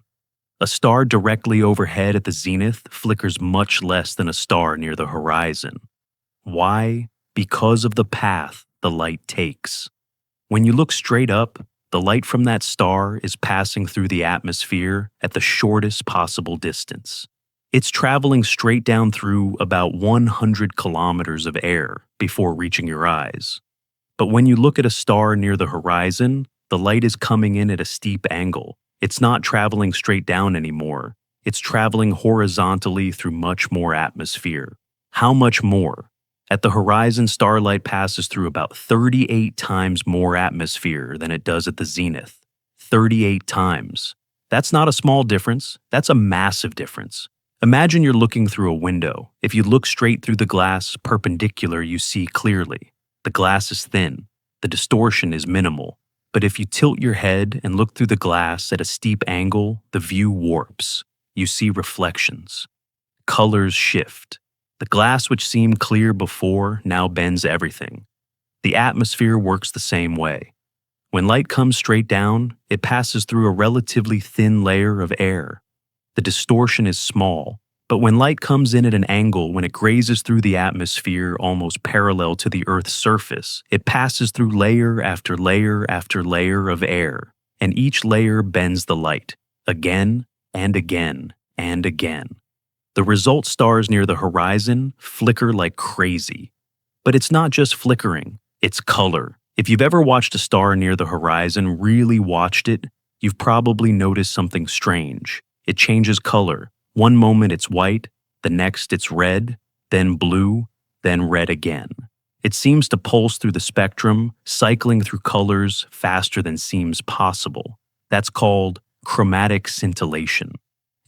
A star directly overhead at the zenith flickers much less than a star near the horizon. Why? Because of the path the light takes. When you look straight up, the light from that star is passing through the atmosphere at the shortest possible distance. It's traveling straight down through about 100 kilometers of air before reaching your eyes. But when you look at a star near the horizon, the light is coming in at a steep angle. It's not traveling straight down anymore. It's traveling horizontally through much more atmosphere. How much more? At the horizon, starlight passes through about 38 times more atmosphere than it does at the zenith. 38 times. That's not a small difference. That's a massive difference. Imagine you're looking through a window. If you look straight through the glass perpendicular, you see clearly. The glass is thin. The distortion is minimal. But if you tilt your head and look through the glass at a steep angle, the view warps. You see reflections. Colors shift. The glass which seemed clear before now bends everything. The atmosphere works the same way. When light comes straight down, it passes through a relatively thin layer of air. The distortion is small, but when light comes in at an angle, when it grazes through the atmosphere almost parallel to the Earth's surface, it passes through layer after layer after layer of air, and each layer bends the light, again and again and again. The result, stars near the horizon flicker like crazy. But it's not just flickering, it's color. If you've ever watched a star near the horizon, really watched it, you've probably noticed something strange. It changes color. One moment it's white, the next it's red, then blue, then red again. It seems to pulse through the spectrum, cycling through colors faster than seems possible. That's called chromatic scintillation.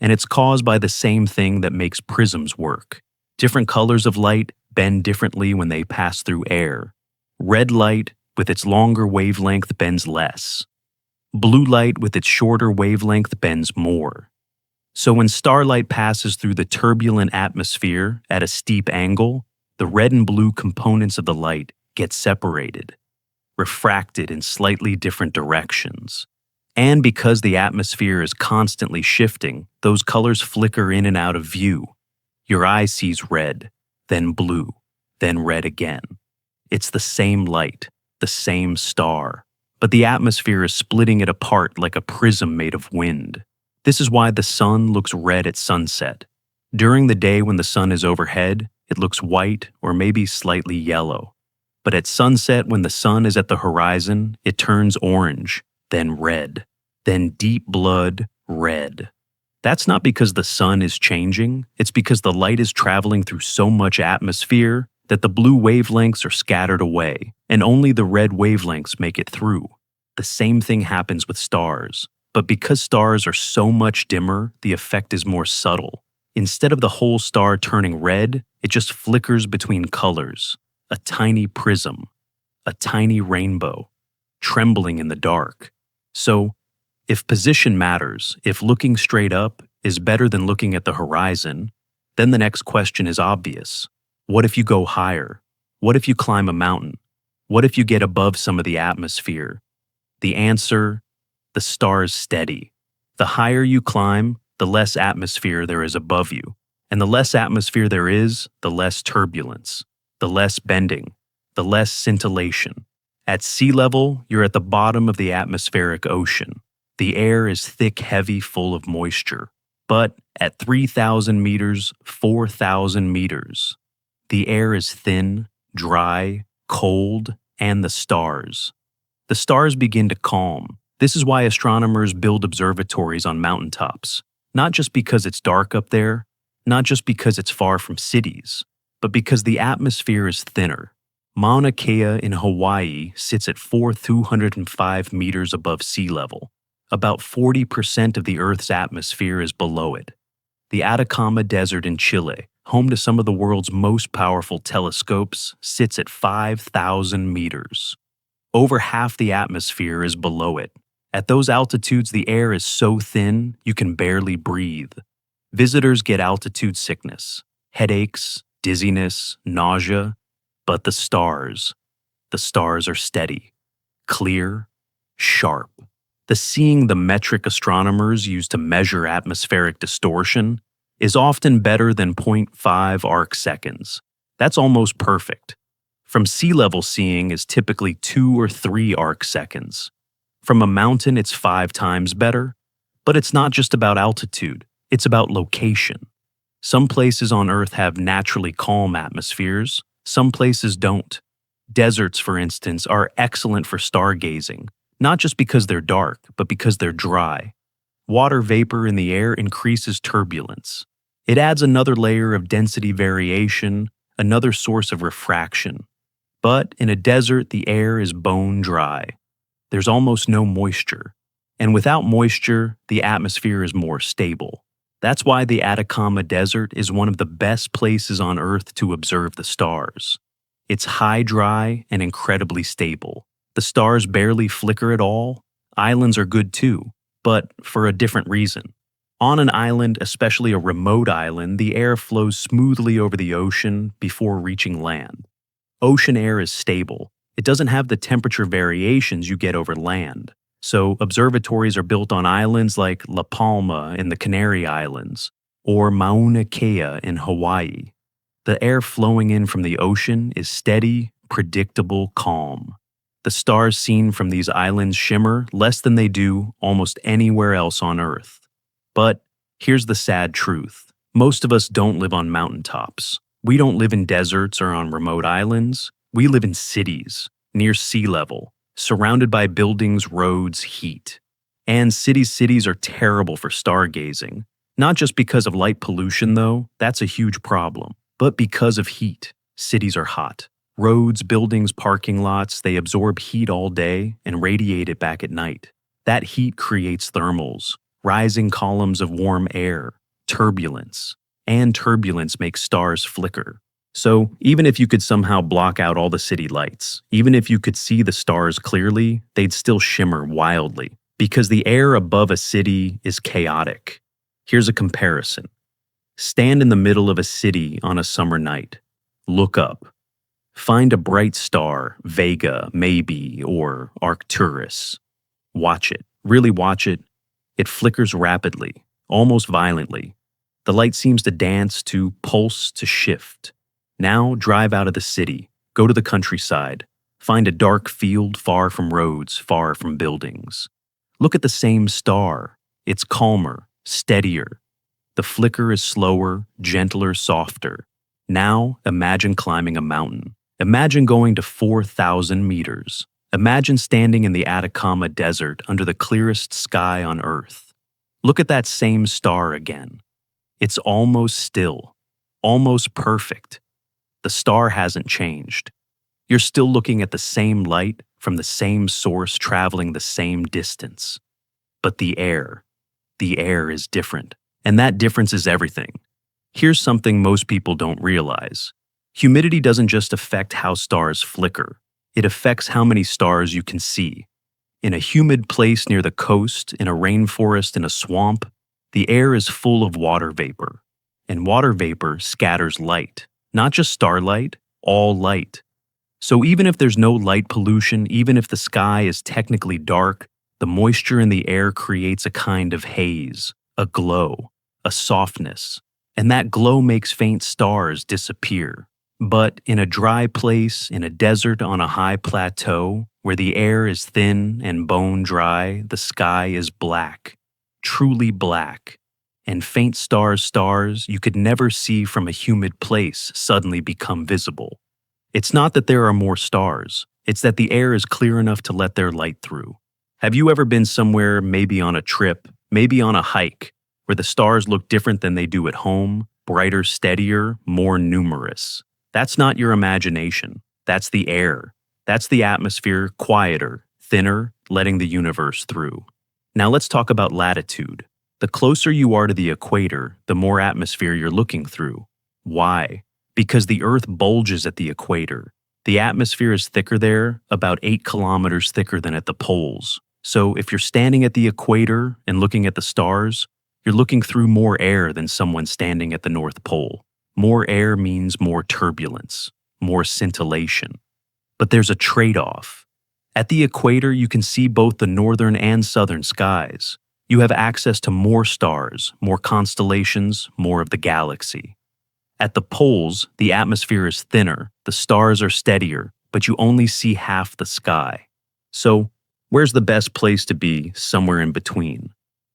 And it's caused by the same thing that makes prisms work. Different colors of light bend differently when they pass through air. Red light, with its longer wavelength, bends less. Blue light, with its shorter wavelength, bends more. So when starlight passes through the turbulent atmosphere at a steep angle, the red and blue components of the light get separated, refracted in slightly different directions. And because the atmosphere is constantly shifting, those colors flicker in and out of view. Your eye sees red, then blue, then red again. It's the same light, the same star, but the atmosphere is splitting it apart like a prism made of wind. This is why the sun looks red at sunset. During the day when the sun is overhead, it looks white or maybe slightly yellow. But at sunset, when the sun is at the horizon, it turns orange, then red, then deep blood red. That's not because the sun is changing, it's because the light is traveling through so much atmosphere that the blue wavelengths are scattered away, and only the red wavelengths make it through. The same thing happens with stars. But because stars are so much dimmer, the effect is more subtle. Instead of the whole star turning red, it just flickers between colors. A tiny prism, a tiny rainbow, trembling in the dark. So, if position matters, if looking straight up is better than looking at the horizon, Then the next question is obvious. What if you go higher? What if you climb a mountain? What if you get above some of the atmosphere? The answer, the stars steady. The higher you climb, the less atmosphere there is above you. And the less atmosphere there is, the less turbulence, the less bending, the less scintillation. At sea level, you're at the bottom of the atmospheric ocean. The air is thick, heavy, full of moisture. But at 3,000 meters, 4,000 meters, the air is thin, dry, cold, and the stars. The stars begin to calm. This is why astronomers build observatories on mountaintops. Not just because it's dark up there, not just because it's far from cities, but because the atmosphere is thinner. Mauna Kea in Hawaii sits at 4,205 meters above sea level. About 40% of the Earth's atmosphere is below it. The Atacama Desert in Chile, home to some of the world's most powerful telescopes, sits at 5,000 meters. Over half the atmosphere is below it. At those altitudes, the air is so thin you can barely breathe. Visitors get altitude sickness, headaches, dizziness, nausea, but the stars are steady, clear, sharp. The seeing the metric astronomers use to measure atmospheric distortion is often better than 0.5 arc seconds. That's almost perfect. From sea level seeing is typically 2 or 3 arc seconds. From a mountain, it's 5 times better. But it's not just about altitude, it's about location. Some places on Earth have naturally calm atmospheres, some places don't. Deserts, for instance, are excellent for stargazing, not just because they're dark, but because they're dry. Water vapor in the air increases turbulence. It adds another layer of density variation, another source of refraction. But in a desert, the air is bone dry. There's almost no moisture. And without moisture, the atmosphere is more stable. That's why the Atacama Desert is one of the best places on Earth to observe the stars. It's high dry and incredibly stable. The stars barely flicker at all. Islands are good too, but for a different reason. On an island, especially a remote island, the air flows smoothly over the ocean before reaching land. Ocean air is stable. It doesn't have the temperature variations you get over land. So observatories are built on islands like La Palma in the Canary Islands or Mauna Kea in Hawaii. The air flowing in from the ocean is steady, predictable, calm. The stars seen from these islands shimmer less than they do almost anywhere else on Earth. But here's the sad truth. Most of us don't live on mountaintops. We don't live in deserts or on remote islands. We live in cities, near sea level, surrounded by buildings, roads, heat. And cities are terrible for stargazing. Not just because of light pollution, though, that's a huge problem, but because of heat. Cities are hot. Roads, buildings, parking lots, they absorb heat all day and radiate it back at night. That heat creates thermals, rising columns of warm air, turbulence, and turbulence makes stars flicker. So even if you could somehow block out all the city lights, even if you could see the stars clearly, they'd still shimmer wildly because the air above a city is chaotic. Here's a comparison. Stand in the middle of a city on a summer night. Look up. Find a bright star, Vega, maybe, or Arcturus. Watch it. Really watch it. It flickers rapidly, almost violently. The light seems to dance, to pulse, to shift. Now drive out of the city. Go to the countryside. Find a dark field far from roads, far from buildings. Look at the same star. It's calmer, steadier. The flicker is slower, gentler, softer. Now imagine climbing a mountain. Imagine going to 4,000 meters. Imagine standing in the Atacama Desert under the clearest sky on Earth. Look at that same star again. It's almost still, almost perfect. The star hasn't changed. You're still looking at the same light from the same source traveling the same distance. But the air is different. And that difference is everything. Here's something most people don't realize. Humidity doesn't just affect how stars flicker. It affects how many stars you can see. In a humid place near the coast, in a rainforest, in a swamp, the air is full of water vapor. and water vapor scatters light. Not just starlight, all light. So even if there's no light pollution, even if the sky is technically dark, the moisture in the air creates a kind of haze, a glow, a softness, and that glow makes faint stars disappear. But in a dry place, in a desert on a high plateau, where the air is thin and bone dry, the sky is black, truly black, and faint stars you could never see from a humid place suddenly become visible. It's not that there are more stars, it's that the air is clear enough to let their light through. Have you ever been somewhere, maybe on a trip, maybe on a hike, where the stars look different than they do at home, brighter, steadier, more numerous? That's not your imagination. That's the air. That's the atmosphere, quieter, thinner, letting the universe through. Now let's talk about latitude. The closer you are to the equator, the more atmosphere you're looking through. Why? Because the Earth bulges at the equator. The atmosphere is thicker there, about 8 kilometers thicker than at the poles. So if you're standing at the equator and looking at the stars, you're looking through more air than someone standing at the North Pole. More air means more turbulence, more scintillation. But there's a trade-off. At the equator, you can see both the northern and southern skies. You have access to more stars, more constellations, more of the galaxy. At the poles, the atmosphere is thinner, the stars are steadier, but you only see half the sky. So, where's the best place to be? Somewhere in between.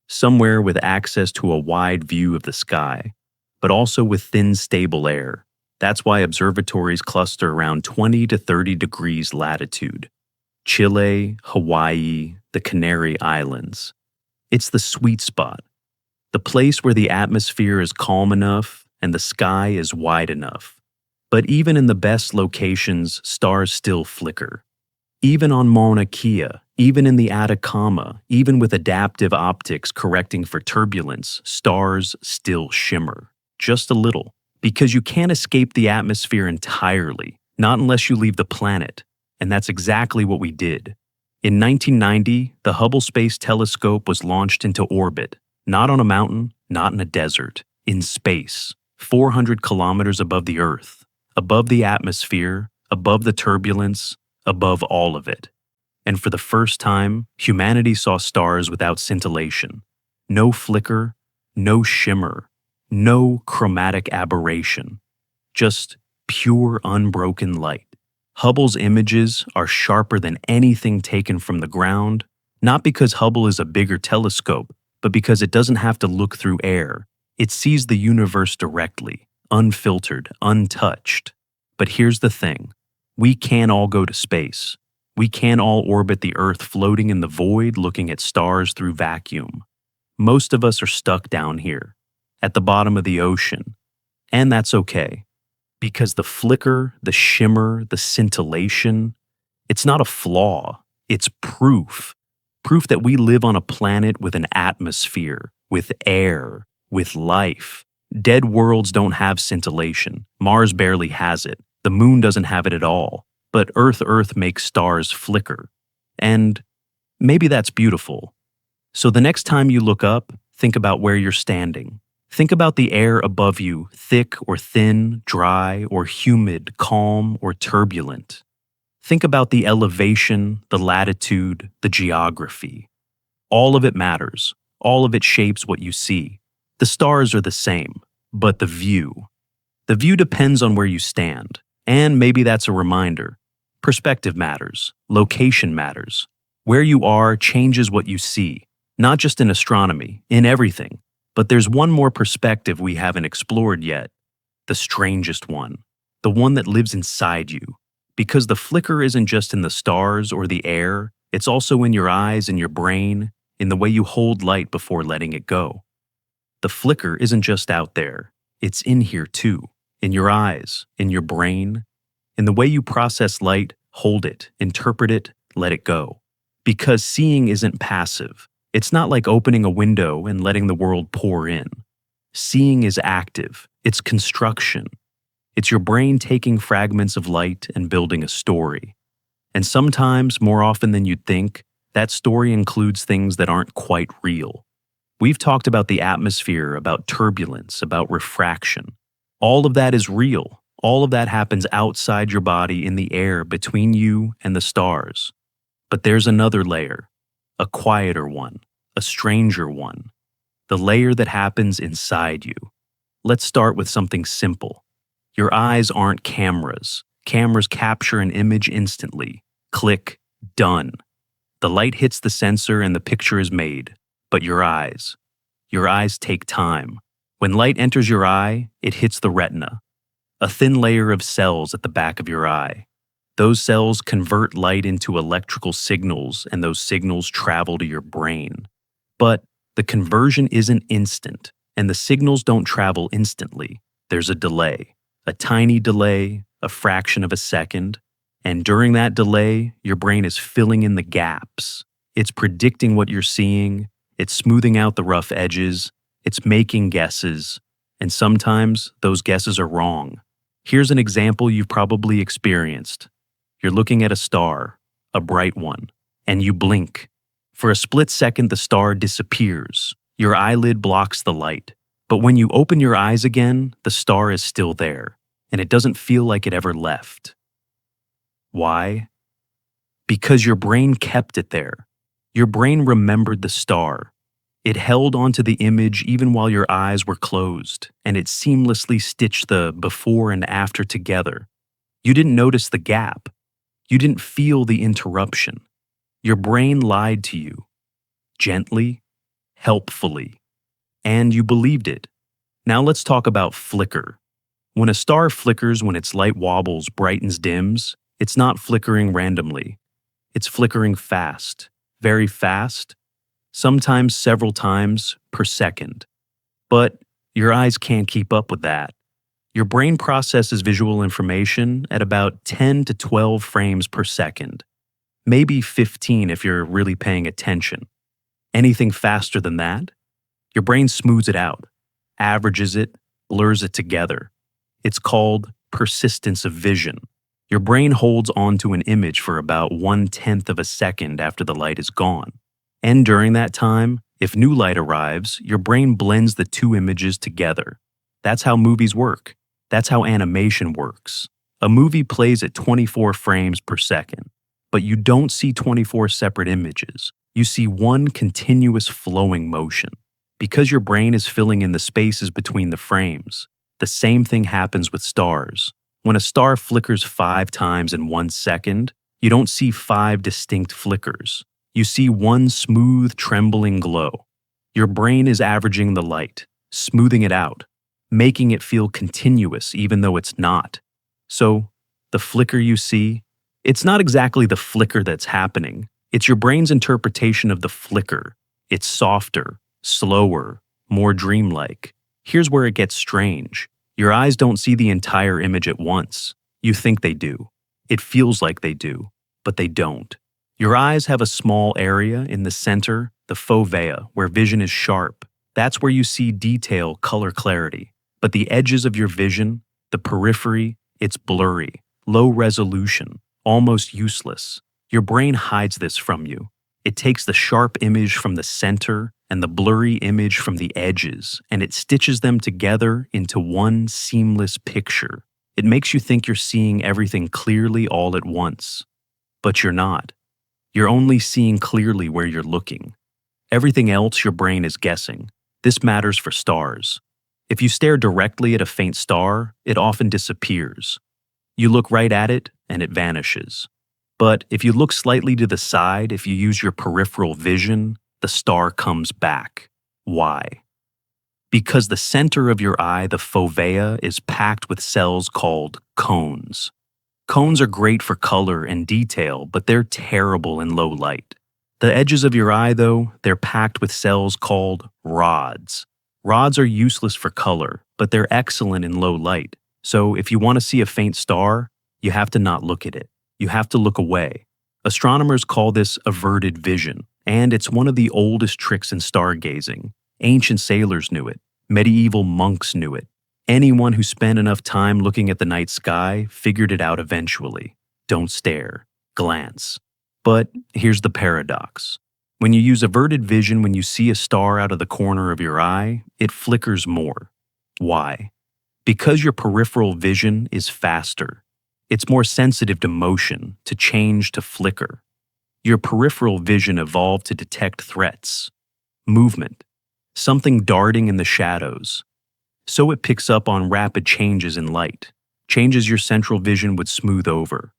Somewhere with access to a wide view of the sky, but also with thin, stable air. That's why observatories cluster around 20 to 30 degrees latitude. Chile, Hawaii, the Canary Islands. It's the sweet spot. The place where the atmosphere is calm enough and the sky is wide enough. But even in the best locations, stars still flicker. Even on Mauna Kea, even in the Atacama, even with adaptive optics correcting for turbulence, stars still shimmer. Just a little. Because you can't escape the atmosphere entirely, not unless you leave the planet. And that's exactly what we did. In 1990, the Hubble Space Telescope was launched into orbit, not on a mountain, not in a desert, in space, 400 kilometers above the Earth, above the atmosphere, above the turbulence, above all of it. And for the first time, humanity saw stars without scintillation. No flicker, no shimmer, no chromatic aberration. Just pure, unbroken light. Hubble's images are sharper than anything taken from the ground, not because Hubble is a bigger telescope, but because it doesn't have to look through air. It sees the universe directly, unfiltered, untouched. But here's the thing. We can't all go to space. We can't all orbit the Earth floating in the void looking at stars through vacuum. Most of us are stuck down here, at the bottom of the ocean. And that's okay. Because the flicker, the shimmer, the scintillation, it's not a flaw, it's proof. Proof that we live on a planet with an atmosphere, with air, with life. Dead worlds don't have scintillation. Mars barely has it. The moon doesn't have it at all. But Earth makes stars flicker. And maybe that's beautiful. So the next time you look up, think about where you're standing. Think about the air above you, thick or thin, dry or humid, calm or turbulent. Think about the elevation, the latitude, the geography. All of it matters. All of it shapes what you see. The stars are the same, but the view. The view depends on where you stand, and maybe that's a reminder. Perspective matters. Location matters. Where you are changes what you see, not just in astronomy, in everything. But there's one more perspective we haven't explored yet, the strangest one, the one that lives inside you. Because the flicker isn't just in the stars or the air, it's also in your eyes and your brain, in the way you hold light before letting it go. The flicker isn't just out there, it's in here too, in your eyes, in your brain, in the way you process light, hold it, interpret it, let it go. Because seeing isn't passive. It's not like opening a window and letting the world pour in. Seeing is active. It's construction. It's your brain taking fragments of light and building a story. And sometimes, more often than you'd think, that story includes things that aren't quite real. We've talked about the atmosphere, about turbulence, about refraction. All of that is real. All of that happens outside your body in the air between you and the stars. But there's another layer, a quieter one, a stranger one, the layer that happens inside you. Let's start with something simple. Your eyes aren't cameras. Cameras capture an image instantly. Click, done. The light hits the sensor and the picture is made. But your eyes take time. When light enters your eye, it hits the retina, a thin layer of cells at the back of your eye. Those cells convert light into electrical signals, and those signals travel to your brain. But the conversion isn't instant, and the signals don't travel instantly. There's a delay, a tiny delay, a fraction of a second. And during that delay, your brain is filling in the gaps. It's predicting what you're seeing. It's smoothing out the rough edges. It's making guesses. And sometimes those guesses are wrong. Here's an example you've probably experienced. You're looking at a star, a bright one, and you blink. For a split second, the star disappears. Your eyelid blocks the light. But when you open your eyes again, the star is still there, and it doesn't feel like it ever left. Why? Because your brain kept it there. Your brain remembered the star. It held onto the image even while your eyes were closed, and it seamlessly stitched the before and after together. You didn't notice the gap. You didn't feel the interruption. Your brain lied to you. Gently, helpfully. And you believed it. Now let's talk about flicker. When a star flickers, when its light wobbles, brightens, dims, it's not flickering randomly. It's flickering fast, very fast, sometimes several times per second. But your eyes can't keep up with that. Your brain processes visual information at about 10 to 12 frames per second, maybe 15 if you're really paying attention. Anything faster than that, your brain smooths it out, averages it, blurs it together. It's called persistence of vision. Your brain holds on to an image for about 1/10 of a second after the light is gone. And during that time, if new light arrives, your brain blends the two images together. That's how movies work. That's how animation works. A movie plays at 24 frames per second, but you don't see 24 separate images. You see one continuous flowing motion. Because your brain is filling in the spaces between the frames, the same thing happens with stars. When a star flickers 5 times in 1 second, you don't see 5 distinct flickers. You see one smooth, trembling glow. Your brain is averaging the light, smoothing it out, making it feel continuous even though it's not. So, the flicker you see, it's not exactly the flicker that's happening. It's your brain's interpretation of the flicker. It's softer, slower, more dreamlike. Here's where it gets strange. Your eyes don't see the entire image at once. You think they do. It feels like they do, but they don't. Your eyes have a small area in the center, the fovea, where vision is sharp. That's where you see detail, color clarity. But the edges of your vision, the periphery, it's blurry, low resolution, almost useless. Your brain hides this from you. It takes the sharp image from the center and the blurry image from the edges, and it stitches them together into one seamless picture. It makes you think you're seeing everything clearly all at once. But you're not. You're only seeing clearly where you're looking. Everything else your brain is guessing. This matters for stars. If you stare directly at a faint star, it often disappears. You look right at it, and it vanishes. But if you look slightly to the side, if you use your peripheral vision, the star comes back. Why? Because the center of your eye, the fovea, is packed with cells called cones. Cones are great for color and detail, but they're terrible in low light. The edges of your eye, though, they're packed with cells called rods. Rods are useless for color, but they're excellent in low light. So if you want to see a faint star, you have to not look at it. You have to look away. Astronomers call this averted vision, and it's one of the oldest tricks in stargazing. Ancient sailors knew it. Medieval monks knew it. Anyone who spent enough time looking at the night sky figured it out eventually. Don't stare. Glance. But here's the paradox. When you use averted vision, when you see a star out of the corner of your eye, it flickers more. Why? Because your peripheral vision is faster. It's more sensitive to motion, to change, to flicker. Your peripheral vision evolved to detect threats, movement, something darting in the shadows. So it picks up on rapid changes in light, changes your central vision would smooth over.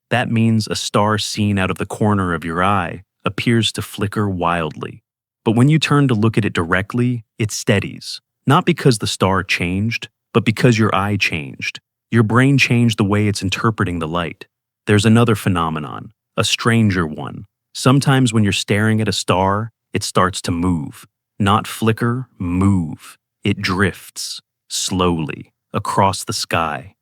That means a star seen out of the corner of your eye appears to flicker wildly. But when you turn to look at it directly, it steadies. Not because the star changed, but because your eye changed. Your brain changed the way it's interpreting the light. There's another phenomenon, a stranger one. Sometimes when you're staring at a star, it starts to move. Not flicker, move. It drifts, slowly, across the sky.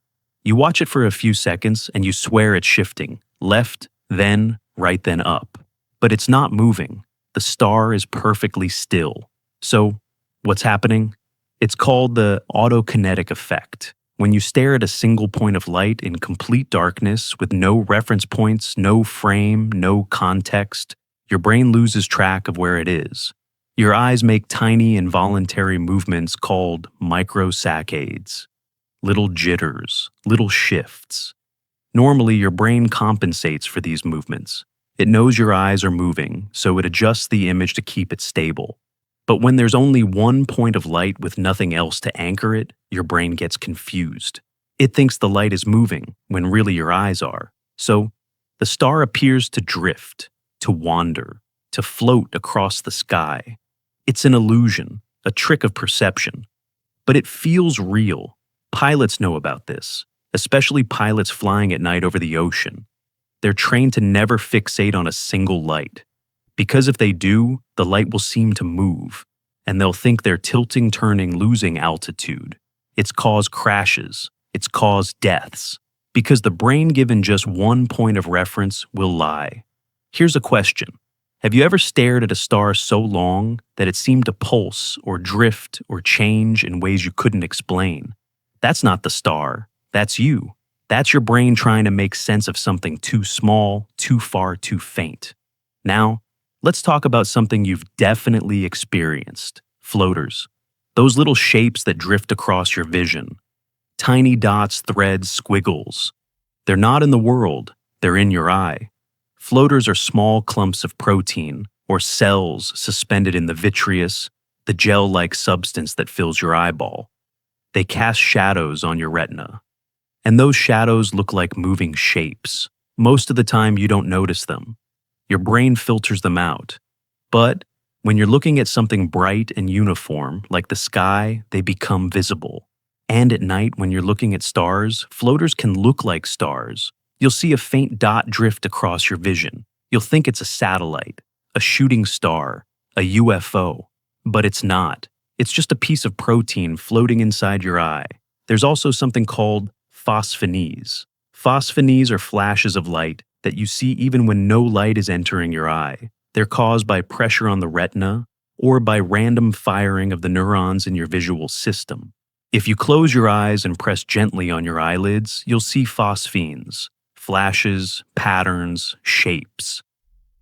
You watch it for a few seconds and you swear it's shifting, left, then, right, then up. But it's not moving. The star is perfectly still. So, what's happening? It's called the autokinetic effect. When you stare at a single point of light in complete darkness with no reference points, no frame, no context, your brain loses track of where it is. Your eyes make tiny involuntary movements called microsaccades. Little jitters, little shifts. Normally, your brain compensates for these movements. It knows your eyes are moving, so it adjusts the image to keep it stable. But when there's only one point of light with nothing else to anchor it, your brain gets confused. It thinks the light is moving when really your eyes are. So, the star appears to drift, to wander, to float across the sky. It's an illusion, a trick of perception. But it feels real. Pilots know about this, especially pilots flying at night over the ocean. They're trained to never fixate on a single light. Because if they do, the light will seem to move, and they'll think they're tilting, turning, losing altitude. It's caused crashes. It's caused deaths. Because the brain given just one point of reference will lie. Here's a question. Have you ever stared at a star so long that it seemed to pulse or drift or change in ways you couldn't explain? That's not the star. That's you. That's your brain trying to make sense of something too small, too far, too faint. Now, let's talk about something you've definitely experienced. Floaters. Those little shapes that drift across your vision. Tiny dots, threads, squiggles. They're not in the world. They're in your eye. Floaters are small clumps of protein or cells suspended in the vitreous, the gel-like substance that fills your eyeball. They cast shadows on your retina. And those shadows look like moving shapes. Most of the time, you don't notice them. Your brain filters them out. But when you're looking at something bright and uniform, like the sky, they become visible. And at night, when you're looking at stars, floaters can look like stars. You'll see a faint dot drift across your vision. You'll think it's a satellite, a shooting star, a UFO. But it's not. It's just a piece of protein floating inside your eye. There's also something called phosphinies. Phosphinies are flashes of light that you see even when no light is entering your eye. They're caused by pressure on the retina or by random firing of the neurons in your visual system. If you close your eyes and press gently on your eyelids, you'll see phosphines, flashes, patterns, shapes.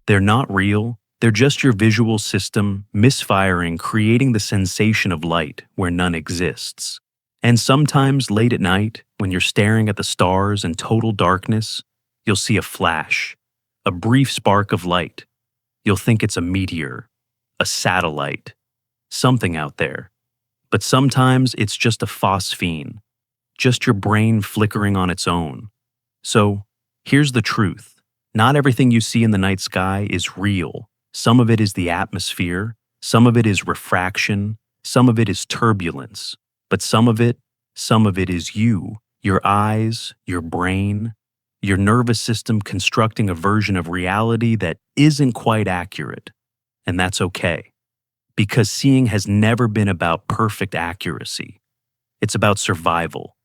They're not real. They're just your visual system misfiring, creating the sensation of light where none exists. And sometimes late at night, when you're staring at the stars in total darkness, you'll see a flash, a brief spark of light. You'll think it's a meteor, a satellite, something out there. But sometimes it's just a phosphine, just your brain flickering on its own. So, here's the truth. Not everything you see in the night sky is real. Some of it is the atmosphere, some of it is refraction, some of it is turbulence. But some of it is you, your eyes, your brain, your nervous system constructing a version of reality that isn't quite accurate. And that's okay. Because seeing has never been about perfect accuracy. It's about survival.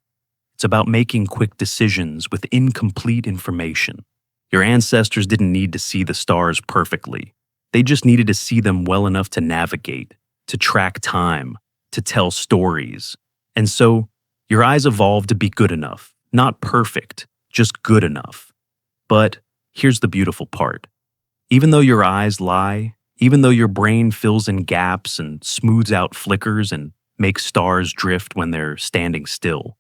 It's about making quick decisions with incomplete information. Your ancestors didn't need to see the stars perfectly. They just needed to see them well enough to navigate, to track time, to tell stories. And so, your eyes evolved to be good enough, not perfect, just good enough. But here's the beautiful part. Even though your eyes lie, Even though your brain fills in gaps and smooths out flickers and makes stars drift when they're standing still,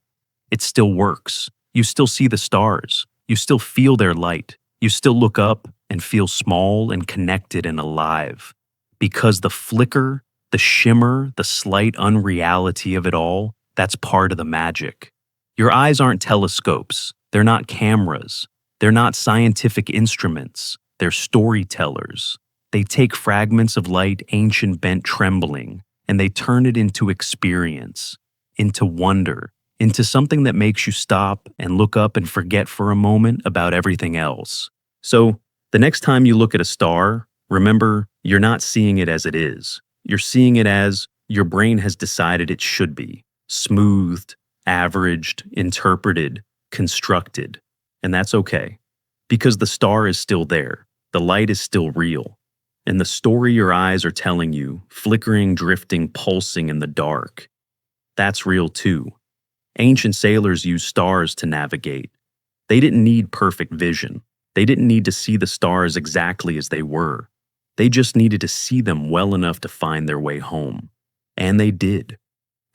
it still works. You still see the stars. You still feel their light. You still look up and feel small and connected and alive. Because the flicker, the shimmer, the slight unreality of it all, that's part of the magic. Your eyes aren't telescopes. They're not cameras. They're not scientific instruments. They're storytellers. They take fragments of light, ancient bent trembling, and they turn it into experience, into wonder, into something that makes you stop and look up and forget for a moment about everything else. So, the next time you look at a star, remember, you're not seeing it as it is. You're seeing it as your brain has decided it should be: smoothed, averaged, interpreted, constructed. And that's okay, because the star is still there. The light is still real. And the story your eyes are telling you, flickering, drifting, pulsing in the dark, that's real too. Ancient sailors used stars to navigate. They didn't need perfect vision. They didn't need to see the stars exactly as they were. They just needed to see them well enough to find their way home. And they did.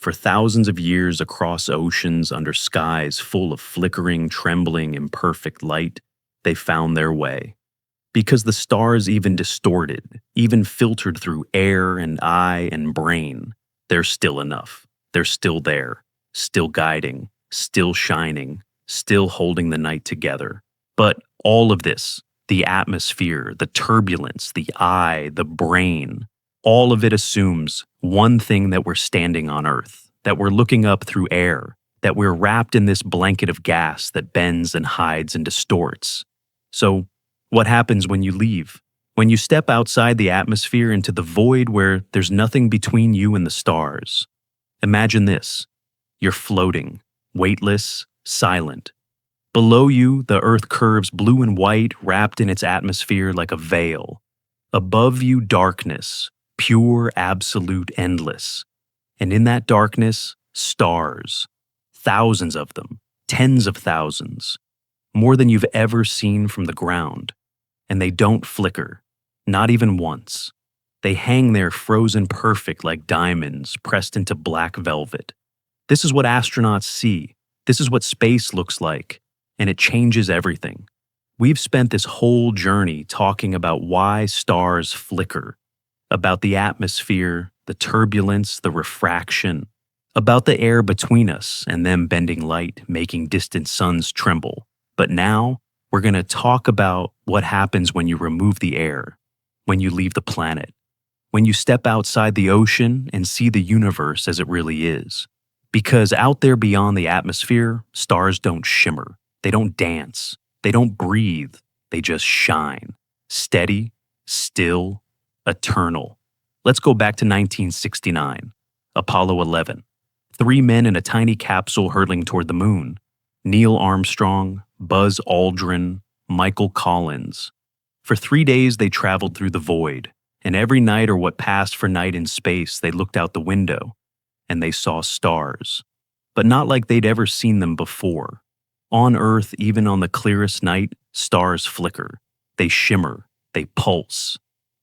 For thousands of years across oceans under skies full of flickering, trembling, imperfect light, they found their way. Because the stars even distorted, even filtered through air and eye and brain, they're still enough. They're still there, still guiding, still shining, still holding the night together. But all of this, the atmosphere, the turbulence, the eye, the brain, all of it assumes one thing: that we're standing on Earth, that we're looking up through air, that we're wrapped in this blanket of gas that bends and hides and distorts. So, what happens when you leave? When you step outside the atmosphere into the void where there's nothing between you and the stars? Imagine this. You're floating, weightless, silent. Below you, the Earth curves blue and white, wrapped in its atmosphere like a veil. Above you, darkness, pure, absolute, endless. And in that darkness, stars. Thousands of them, tens of thousands. More than you've ever seen from the ground. And they don't flicker, not even once. They hang there frozen perfect like diamonds pressed into black velvet. This is what astronauts see. This is what space looks like. And it changes everything. We've spent this whole journey talking about why stars flicker, about the atmosphere, the turbulence, the refraction, about the air between us and them bending light, making distant suns tremble. But now, we're going to talk about what happens when you remove the air, when you leave the planet, when you step outside the ocean and see the universe as it really is. Because out there beyond the atmosphere, stars don't shimmer, they don't dance, they don't breathe, they just shine. Steady, still, eternal. Let's go back to 1969, Apollo 11. 3 men in a tiny capsule hurtling toward the moon. Neil Armstrong, Buzz Aldrin, Michael Collins. For 3 days they traveled through the void, and every night or what passed for night in space they looked out the window, and they saw stars. But not like they'd ever seen them before. On Earth, even on the clearest night, stars flicker. They shimmer, they pulse.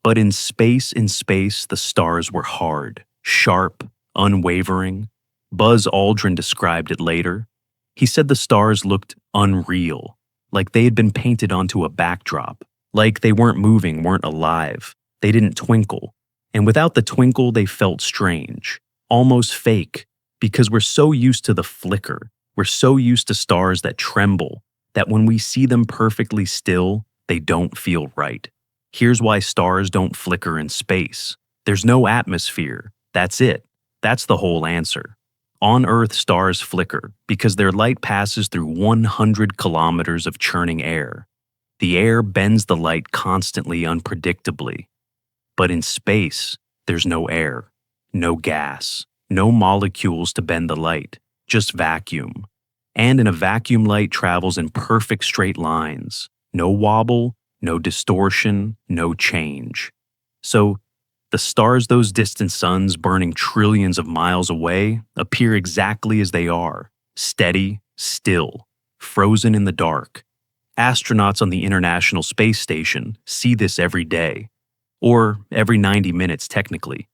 But in space, the stars were hard, sharp, unwavering. Buzz Aldrin described it later. He said the stars looked unreal, like they had been painted onto a backdrop, like they weren't moving, weren't alive. They didn't twinkle. And without the twinkle, they felt strange, almost fake, because we're so used to the flicker. We're so used to stars that tremble, that when we see them perfectly still, they don't feel right. Here's why stars don't flicker in space. There's no atmosphere. That's it. That's the whole answer. On Earth, stars flicker because their light passes through 100 kilometers of churning air. The air bends the light constantly, unpredictably. But in space, there's no air, no gas, no molecules to bend the light, just vacuum. And in a vacuum, light travels in perfect straight lines. No wobble, no distortion, no change. So, the stars, those distant suns burning trillions of miles away, appear exactly as they are, steady, still, frozen in the dark. Astronauts on the International Space Station see this every day. or every 90 minutes technically.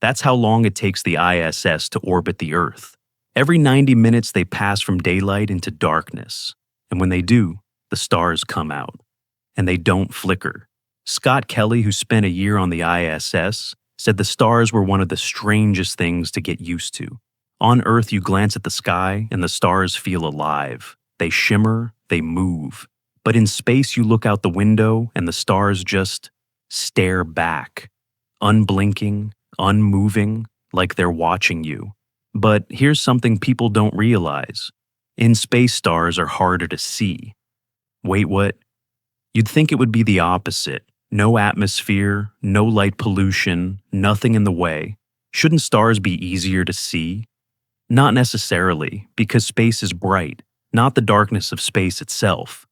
That's how long it takes the ISS to orbit the Earth. Every 90 minutes they pass from daylight into darkness, and when they do, the stars come out. And they don't flicker. Scott Kelly, who spent a year on the ISS, said the stars were one of the strangest things to get used to. On Earth, you glance at the sky and the stars feel alive. They shimmer, they move. But in space, you look out the window and the stars just stare back, unblinking, unmoving, like they're watching you. But here's something people don't realize. In space, stars are harder to see. Wait, what? You'd think it would be the opposite. No atmosphere, no light pollution, nothing in the way. Shouldn't stars be easier to see? Not necessarily, because space is bright, not the darkness of space itself,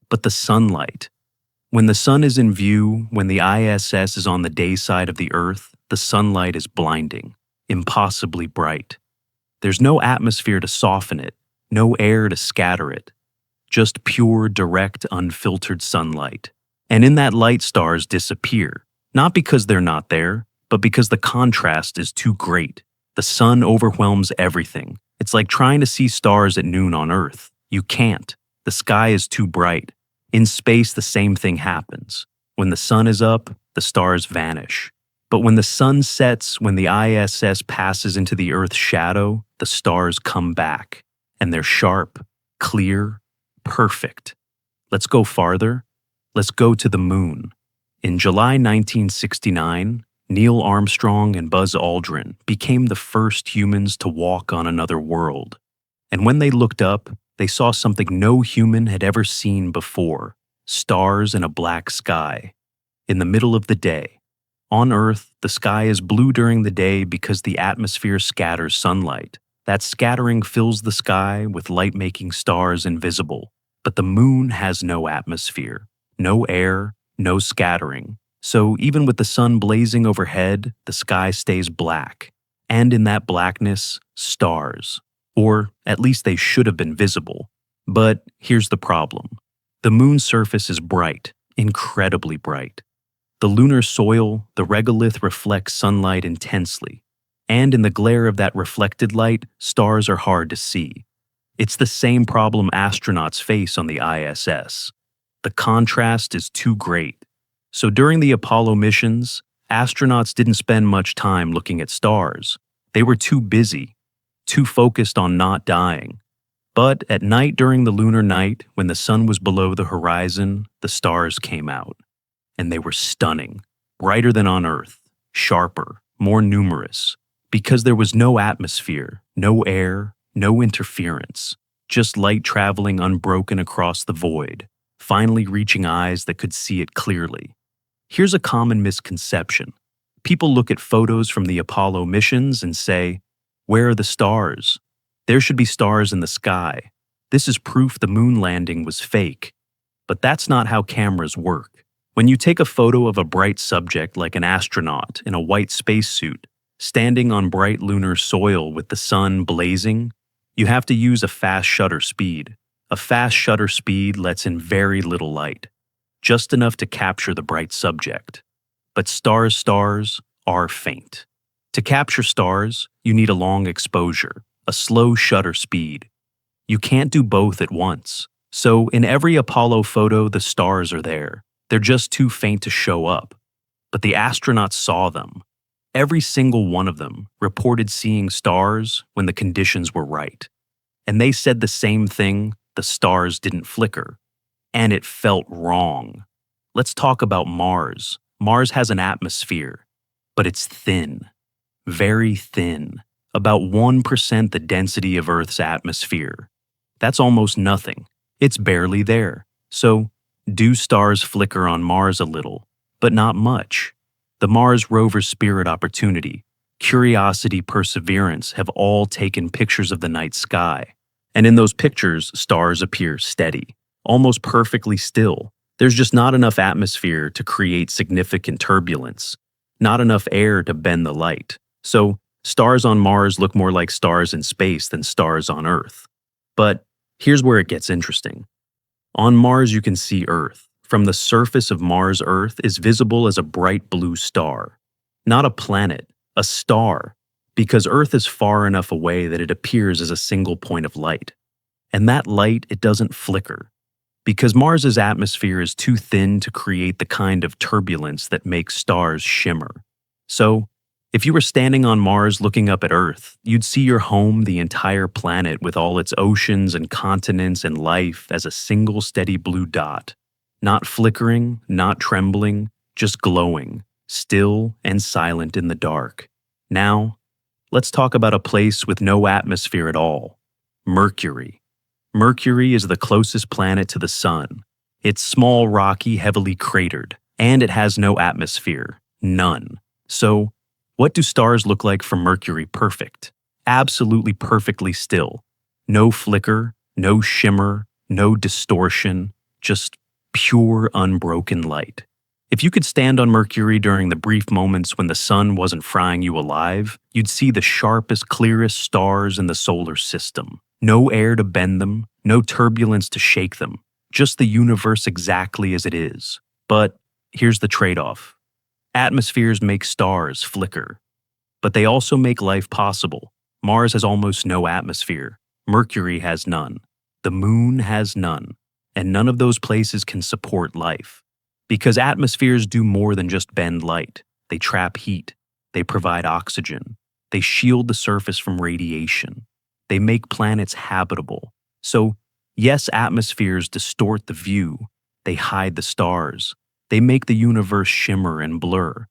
but the sunlight. When the sun is in view, when the ISS is on the day side of the Earth, the sunlight is blinding, impossibly bright. There's no atmosphere to soften it, no air to scatter it. Just pure, direct, unfiltered sunlight. And in that light, stars disappear, not because they're not there, but because the contrast is too great. The sun overwhelms everything. It's like trying to see stars at noon on Earth. You can't. The sky is too bright. In space, the same thing happens. When the sun is up, the stars vanish. But when the sun sets, when the ISS passes into the Earth's shadow, the stars come back. And they're sharp, clear, perfect. Let's go farther. Let's go to the moon. In July 1969, Neil Armstrong and Buzz Aldrin became the first humans to walk on another world. And when they looked up, they saw something no human had ever seen before: stars in a black sky. In the middle of the day. On Earth, the sky is blue during the day because the atmosphere scatters sunlight. That scattering fills the sky with light-making stars invisible. But the moon has no atmosphere, no air, no scattering. So even with the sun blazing overhead, the sky stays black. And in that blackness, stars. Or at least they should have been visible. But here's the problem. The moon's surface is bright, incredibly bright. The lunar soil, the regolith, reflects sunlight intensely. And in the glare of that reflected light, stars are hard to see. It's the same problem astronauts face on the ISS. The contrast is too great. So during the Apollo missions, astronauts didn't spend much time looking at stars. They were too busy, too focused on not dying. But at night during the lunar night, when the sun was below the horizon, the stars came out. And they were stunning, brighter than on Earth, sharper, more numerous, because there was no atmosphere, no air, no interference, just light traveling unbroken across the void, finally reaching eyes that could see it clearly. Here's a common misconception. People look at photos from the Apollo missions and say, "Where are the stars? There should be stars in the sky. This is proof the moon landing was fake." But that's not how cameras work. When you take a photo of a bright subject like an astronaut in a white spacesuit, standing on bright lunar soil with the sun blazing, you have to use a fast shutter speed. A fast shutter speed lets in very little light, just enough to capture the bright subject. But stars are faint. To capture stars, you need a long exposure, a slow shutter speed. You can't do both at once. So in every Apollo photo, the stars are there. They're just too faint to show up. But the astronauts saw them. Every single one of them reported seeing stars when the conditions were right. And they said the same thing: the stars didn't flicker. And it felt wrong. Let's talk about Mars. Mars has an atmosphere, but it's thin. Very thin. About 1% the density of Earth's atmosphere. That's almost nothing. It's barely there. So, do stars flicker on Mars a little, but not much? The Mars rover Spirit Opportunity, Curiosity, Perseverance have all taken pictures of the night sky. And in those pictures, stars appear steady, almost perfectly still. There's just not enough atmosphere to create significant turbulence, not enough air to bend the light. So, stars on Mars look more like stars in space than stars on Earth. But here's where it gets interesting. On Mars, you can see Earth, from the surface of Mars Earth is visible as a bright blue star. Not a planet, a star, because Earth is far enough away that it appears as a single point of light. And that light, it doesn't flicker, because Mars's atmosphere is too thin to create the kind of turbulence that makes stars shimmer. So, if you were standing on Mars looking up at Earth, you'd see your home, the entire planet with all its oceans and continents and life as a single steady blue dot. Not flickering, not trembling, just glowing, still and silent in the dark. Now, let's talk about a place with no atmosphere at all. Mercury. Mercury is the closest planet to the Sun. It's small, rocky, heavily cratered, and it has no atmosphere. None. So, what do stars look like from Mercury perfect? Absolutely perfectly still. No flicker, no shimmer, no distortion, just pure, unbroken light. If you could stand on Mercury during the brief moments when the sun wasn't frying you alive, you'd see the sharpest, clearest stars in the solar system. No air to bend them, no turbulence to shake them, just the universe exactly as it is. But here's the trade-off. Atmospheres make stars flicker, but they also make life possible. Mars has almost no atmosphere. Mercury has none. The moon has none. And none of those places can support life. Because atmospheres do more than just bend light. They trap heat. They provide oxygen. They shield the surface from radiation. They make planets habitable. So, yes, atmospheres distort the view. They hide the stars. They make the universe shimmer and blur.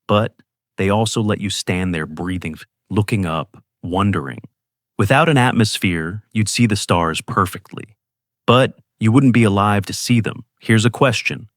But they also let you stand there breathing, looking up, wondering. Without an atmosphere, you'd see the stars perfectly. But you wouldn't be alive to see them. Here's a question.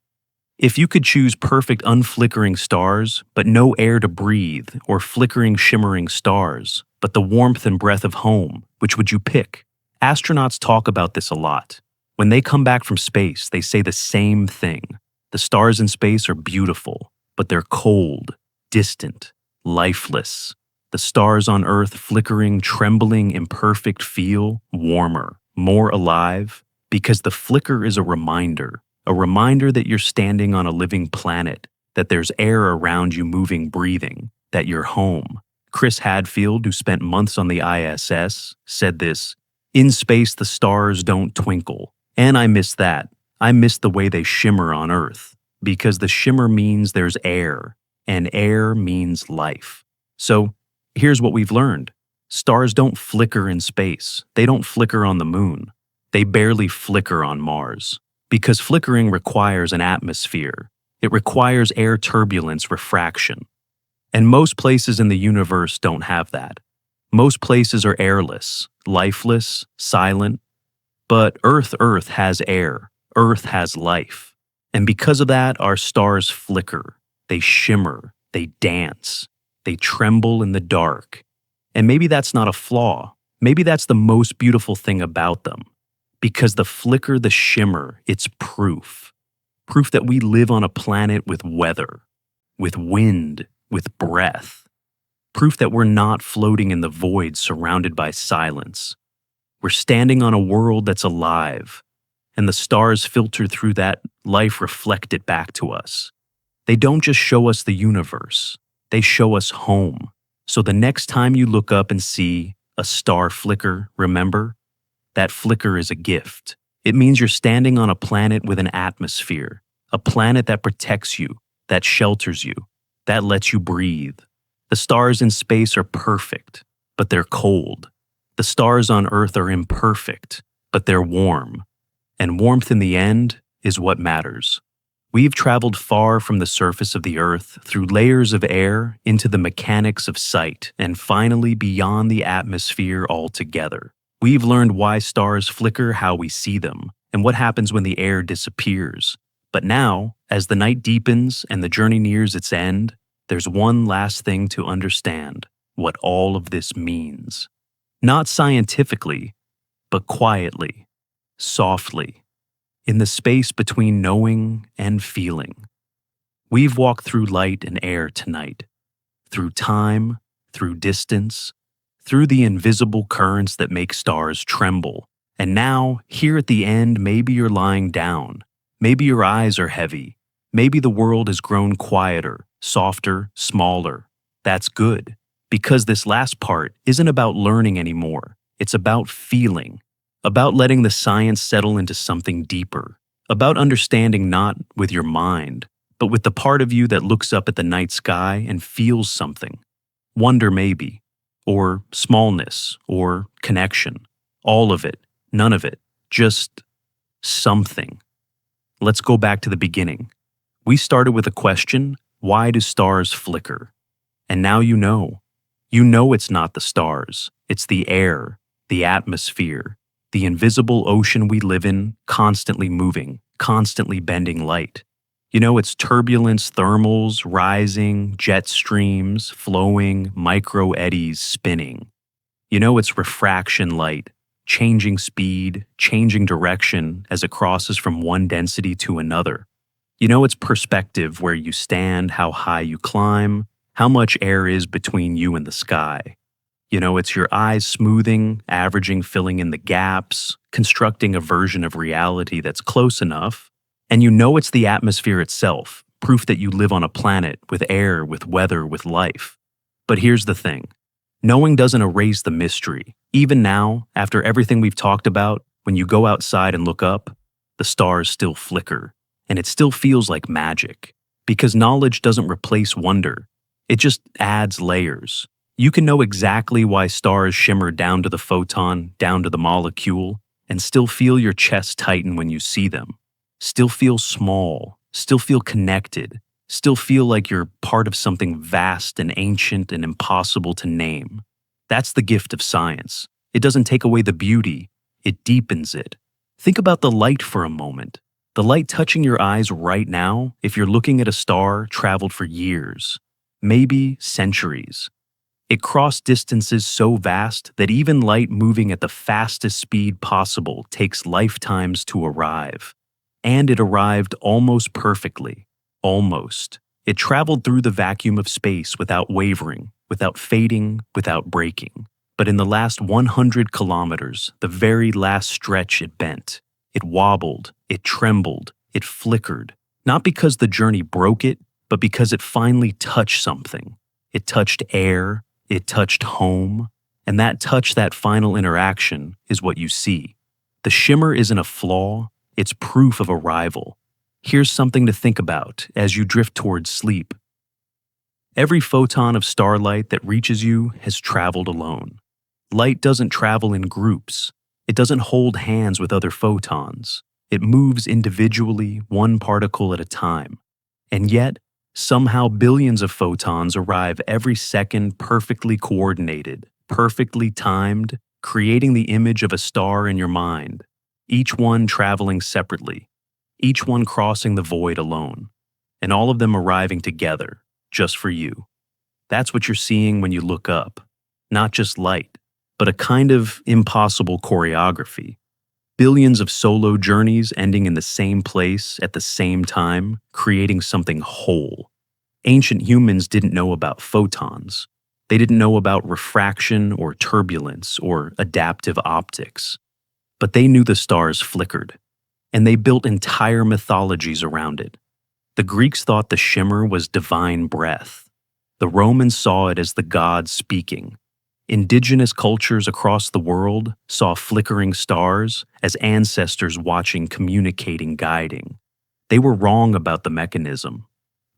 If you could choose perfect unflickering stars, but no air to breathe, or flickering shimmering stars, but the warmth and breath of home, which would you pick? Astronauts talk about this a lot. When they come back from space, they say the same thing. The stars in space are beautiful, but they're cold, distant, lifeless. The stars on Earth flickering, trembling, imperfect feel warmer, more alive, because the flicker is a reminder that you're standing on a living planet, that there's air around you moving, breathing, that you're home. Chris Hadfield, who spent months on the ISS, said this, "In space, the stars don't twinkle." And I miss that. I miss the way they shimmer on Earth, because the shimmer means there's air, and air means life. So here's what we've learned. Stars don't flicker in space. They don't flicker on the moon. They barely flicker on Mars. Because flickering requires an atmosphere. It requires air turbulence, refraction. And most places in the universe don't have that. Most places are airless, lifeless, silent. But Earth has air. Earth has life. And because of that, our stars flicker. They shimmer. They dance. They tremble in the dark. And maybe that's not a flaw. Maybe that's the most beautiful thing about them. Because the flicker, the shimmer, it's proof. Proof that we live on a planet with weather, with wind, with breath. Proof that we're not floating in the void surrounded by silence. We're standing on a world that's alive, and the stars filter through that life, reflect it back to us. They don't just show us the universe, they show us home. So the next time you look up and see a star flicker, remember, that flicker is a gift. It means you're standing on a planet with an atmosphere, a planet that protects you, that shelters you, that lets you breathe. The stars in space are perfect, but they're cold. The stars on Earth are imperfect, but they're warm. And warmth in the end is what matters. We've traveled far from the surface of the Earth, through layers of air, into the mechanics of sight, and finally beyond the atmosphere altogether. We've learned why stars flicker, how we see them, and what happens when the air disappears. But now, as the night deepens and the journey nears its end, there's one last thing to understand: what all of this means. Not scientifically, but quietly, softly, in the space between knowing and feeling. We've walked through light and air tonight, through time, through distance, through the invisible currents that make stars tremble. And now, here at the end, maybe you're lying down. Maybe your eyes are heavy. Maybe the world has grown quieter, softer, smaller. That's good, because this last part isn't about learning anymore. It's about feeling, about letting the science settle into something deeper, about understanding not with your mind, but with the part of you that looks up at the night sky and feels something. Wonder maybe, or smallness, or connection. All of it, none of it, just something. Let's go back to the beginning. We started with a question: why do stars flicker? And now you know. You know it's not the stars, it's the air, the atmosphere, the invisible ocean we live in, constantly moving, constantly bending light. You know it's turbulence, thermals, rising, jet streams, flowing, micro eddies spinning. You know it's refraction light, changing speed, changing direction as it crosses from one density to another. You know it's perspective, where you stand, how high you climb, how much air is between you and the sky. You know it's your eyes smoothing, averaging, filling in the gaps, constructing a version of reality that's close enough. And you know it's the atmosphere itself, proof that you live on a planet with air, with weather, with life. But here's the thing. Knowing doesn't erase the mystery. Even now, after everything we've talked about, when you go outside and look up, the stars still flicker, and it still feels like magic. Because knowledge doesn't replace wonder, it just adds layers. You can know exactly why stars shimmer down to the photon, down to the molecule, and still feel your chest tighten when you see them. Still feel small, still feel connected, still feel like you're part of something vast and ancient and impossible to name. That's the gift of science. It doesn't take away the beauty, it deepens it. Think about the light for a moment. The light touching your eyes right now, if you're looking at a star, traveled for years, maybe centuries. It crossed distances so vast that even light moving at the fastest speed possible takes lifetimes to arrive. And it arrived almost perfectly. Almost. It traveled through the vacuum of space without wavering, without fading, without breaking. But in the last 100 kilometers, the very last stretch, it bent. It wobbled, it trembled, it flickered. Not because the journey broke it, but because it finally touched something. It touched air, it touched home, and that touch, that final interaction, is what you see. The shimmer isn't a flaw, it's proof of arrival. Here's something to think about as you drift towards sleep. Every photon of starlight that reaches you has traveled alone. Light doesn't travel in groups. It doesn't hold hands with other photons. It moves individually, one particle at a time. And yet, somehow billions of photons arrive every second, perfectly coordinated, perfectly timed, creating the image of a star in your mind, each one traveling separately, each one crossing the void alone, and all of them arriving together, just for you. That's what you're seeing when you look up. Not just light, but a kind of impossible choreography. Billions of solo journeys ending in the same place at the same time, creating something whole. Ancient humans didn't know about photons. They didn't know about refraction or turbulence or adaptive optics. But they knew the stars flickered, and they built entire mythologies around it. The Greeks thought the shimmer was divine breath. The Romans saw it as the gods speaking. Indigenous cultures across the world saw flickering stars as ancestors watching, communicating, guiding. They were wrong about the mechanism,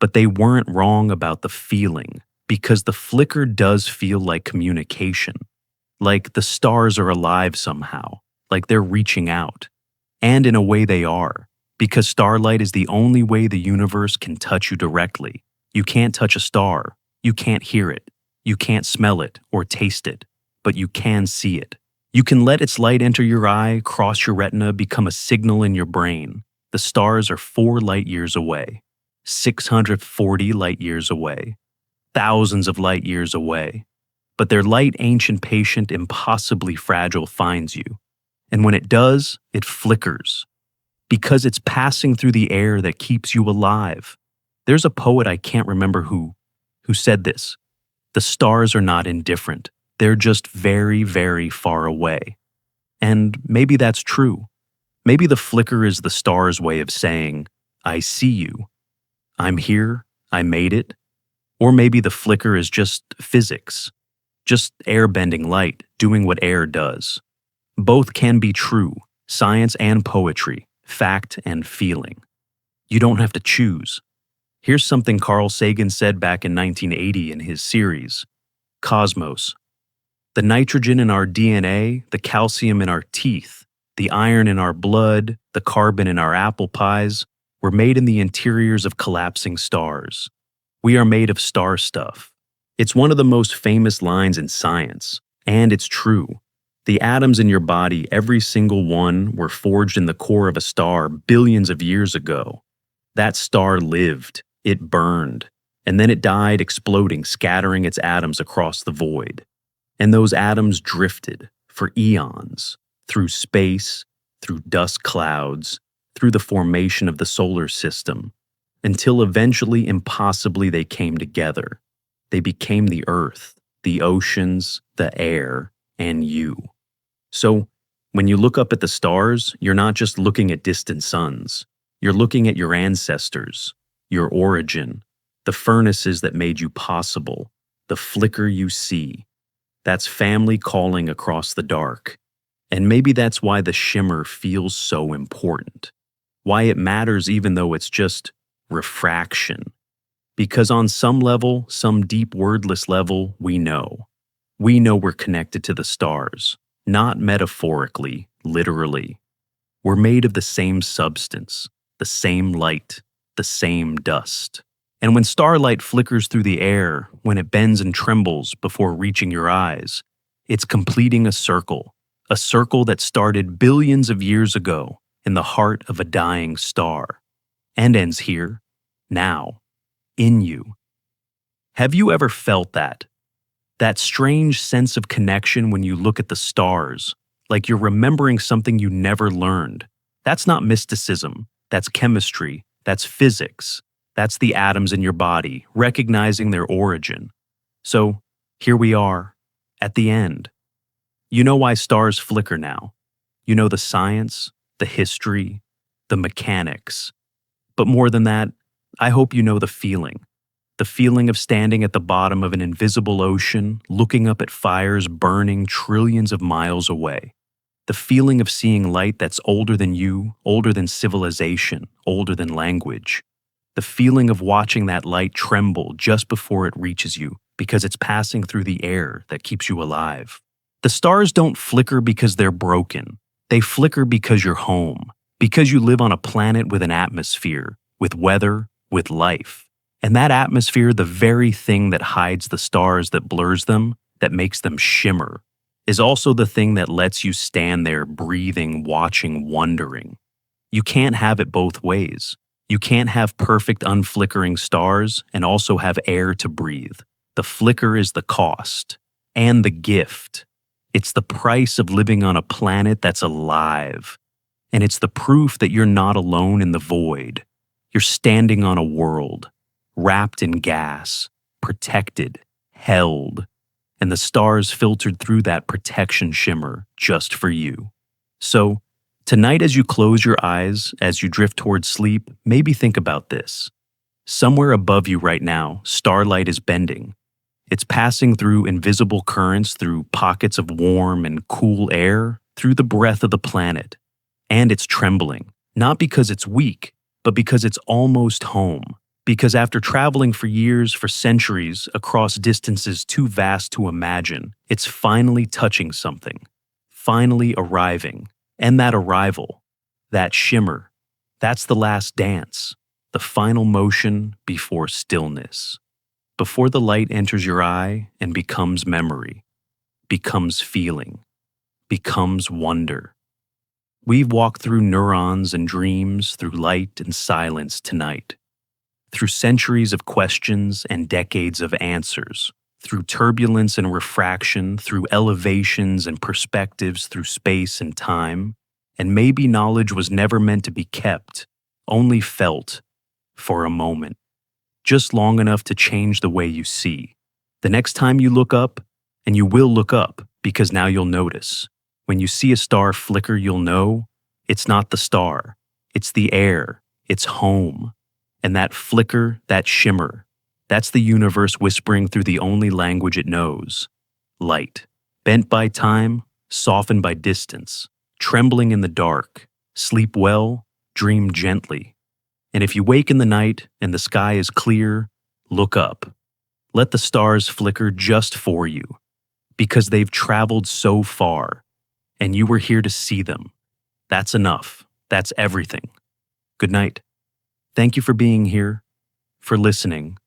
but they weren't wrong about the feeling, because the flicker does feel like communication, like the stars are alive somehow, like they're reaching out. And in a way they are, because starlight is the only way the universe can touch you directly. You can't touch a star, you can't hear it, you can't smell it or taste it, but you can see it. You can let its light enter your eye, cross your retina, become a signal in your brain. The stars are 4 light years away, 640 light years away, thousands of light years away. But their light, ancient, patient, impossibly fragile, finds you. And when it does, it flickers. Because it's passing through the air that keeps you alive. There's a poet, I can't remember who said this. The stars are not indifferent. They're just very, very far away. And maybe that's true. Maybe the flicker is the star's way of saying, I see you. I'm here. I made it. Or maybe the flicker is just physics, just air bending light, doing what air does. Both can be true, science and poetry, fact and feeling. You don't have to choose. Here's something Carl Sagan said back in 1980 in his series, Cosmos. The nitrogen in our DNA, the calcium in our teeth, the iron in our blood, the carbon in our apple pies, were made in the interiors of collapsing stars. We are made of star stuff. It's one of the most famous lines in science, and it's true. The atoms in your body, every single one, were forged in the core of a star billions of years ago. That star lived, it burned, and then it died exploding, scattering its atoms across the void. And those atoms drifted for eons, through space, through dust clouds, through the formation of the solar system, until eventually, impossibly, they came together. They became the earth, the oceans, the air, and you. So, when you look up at the stars, you're not just looking at distant suns. You're looking at your ancestors, your origin, the furnaces that made you possible, the flicker you see. That's family calling across the dark. And maybe that's why the shimmer feels so important. Why it matters even though it's just refraction. Because on some level, some deep wordless level, we know. We know we're connected to the stars, not metaphorically, literally. We're made of the same substance, the same light, the same dust. And when starlight flickers through the air, when it bends and trembles before reaching your eyes, it's completing a circle that started billions of years ago in the heart of a dying star, and ends here, now, in you. Have you ever felt that? That strange sense of connection when you look at the stars, like you're remembering something you never learned. That's not mysticism, that's chemistry, that's physics. That's the atoms in your body, recognizing their origin. So, here we are, at the end. You know why stars flicker now. You know the science, the history, the mechanics. But more than that, I hope you know the feeling. The feeling of standing at the bottom of an invisible ocean, looking up at fires burning trillions of miles away. The feeling of seeing light that's older than you, older than civilization, older than language. The feeling of watching that light tremble just before it reaches you because it's passing through the air that keeps you alive. The stars don't flicker because they're broken. They flicker because you're home, because you live on a planet with an atmosphere, with weather, with life. And that atmosphere, the very thing that hides the stars, that blurs them, that makes them shimmer, is also the thing that lets you stand there breathing, watching, wondering. You can't have it both ways. You can't have perfect unflickering stars and also have air to breathe. The flicker is the cost and the gift. It's the price of living on a planet that's alive. And it's the proof that you're not alone in the void. You're standing on a world, wrapped in gas, protected, held, and the stars filtered through that protection shimmer just for you. So, tonight, as you close your eyes, as you drift towards sleep, maybe think about this. Somewhere above you right now, starlight is bending. It's passing through invisible currents, through pockets of warm and cool air, through the breath of the planet. And it's trembling, not because it's weak, but because it's almost home. Because after traveling for years, for centuries, across distances too vast to imagine, it's finally touching something, finally arriving. And that arrival, that shimmer, that's the last dance, the final motion before stillness. Before the light enters your eye and becomes memory, becomes feeling, becomes wonder. We've walked through neurons and dreams, through light and silence tonight. Through centuries of questions and decades of answers, through turbulence and refraction, through elevations and perspectives, through space and time, and maybe knowledge was never meant to be kept, only felt, for a moment, just long enough to change the way you see. The next time you look up, and you will look up because now you'll notice, when you see a star flicker, you'll know It's not the star, it's the air, it's home. And that flicker, that shimmer, that's the universe whispering through the only language it knows: light. Bent by time, softened by distance, trembling in the dark. Sleep well, dream gently. And if you wake in the night and the sky is clear, look up. Let the stars flicker just for you, because they've traveled so far, and you were here to see them. That's enough. That's everything. Good night. Thank you for being here, for listening,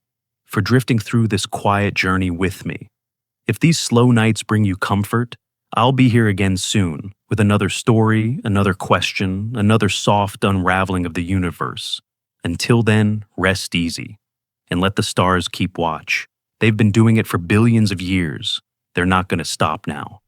for drifting through this quiet journey with me. If these slow nights bring you comfort, I'll be here again soon with another story, another question, another soft unraveling of the universe. Until then, rest easy and let the stars keep watch. They've been doing it for billions of years. They're not going to stop now.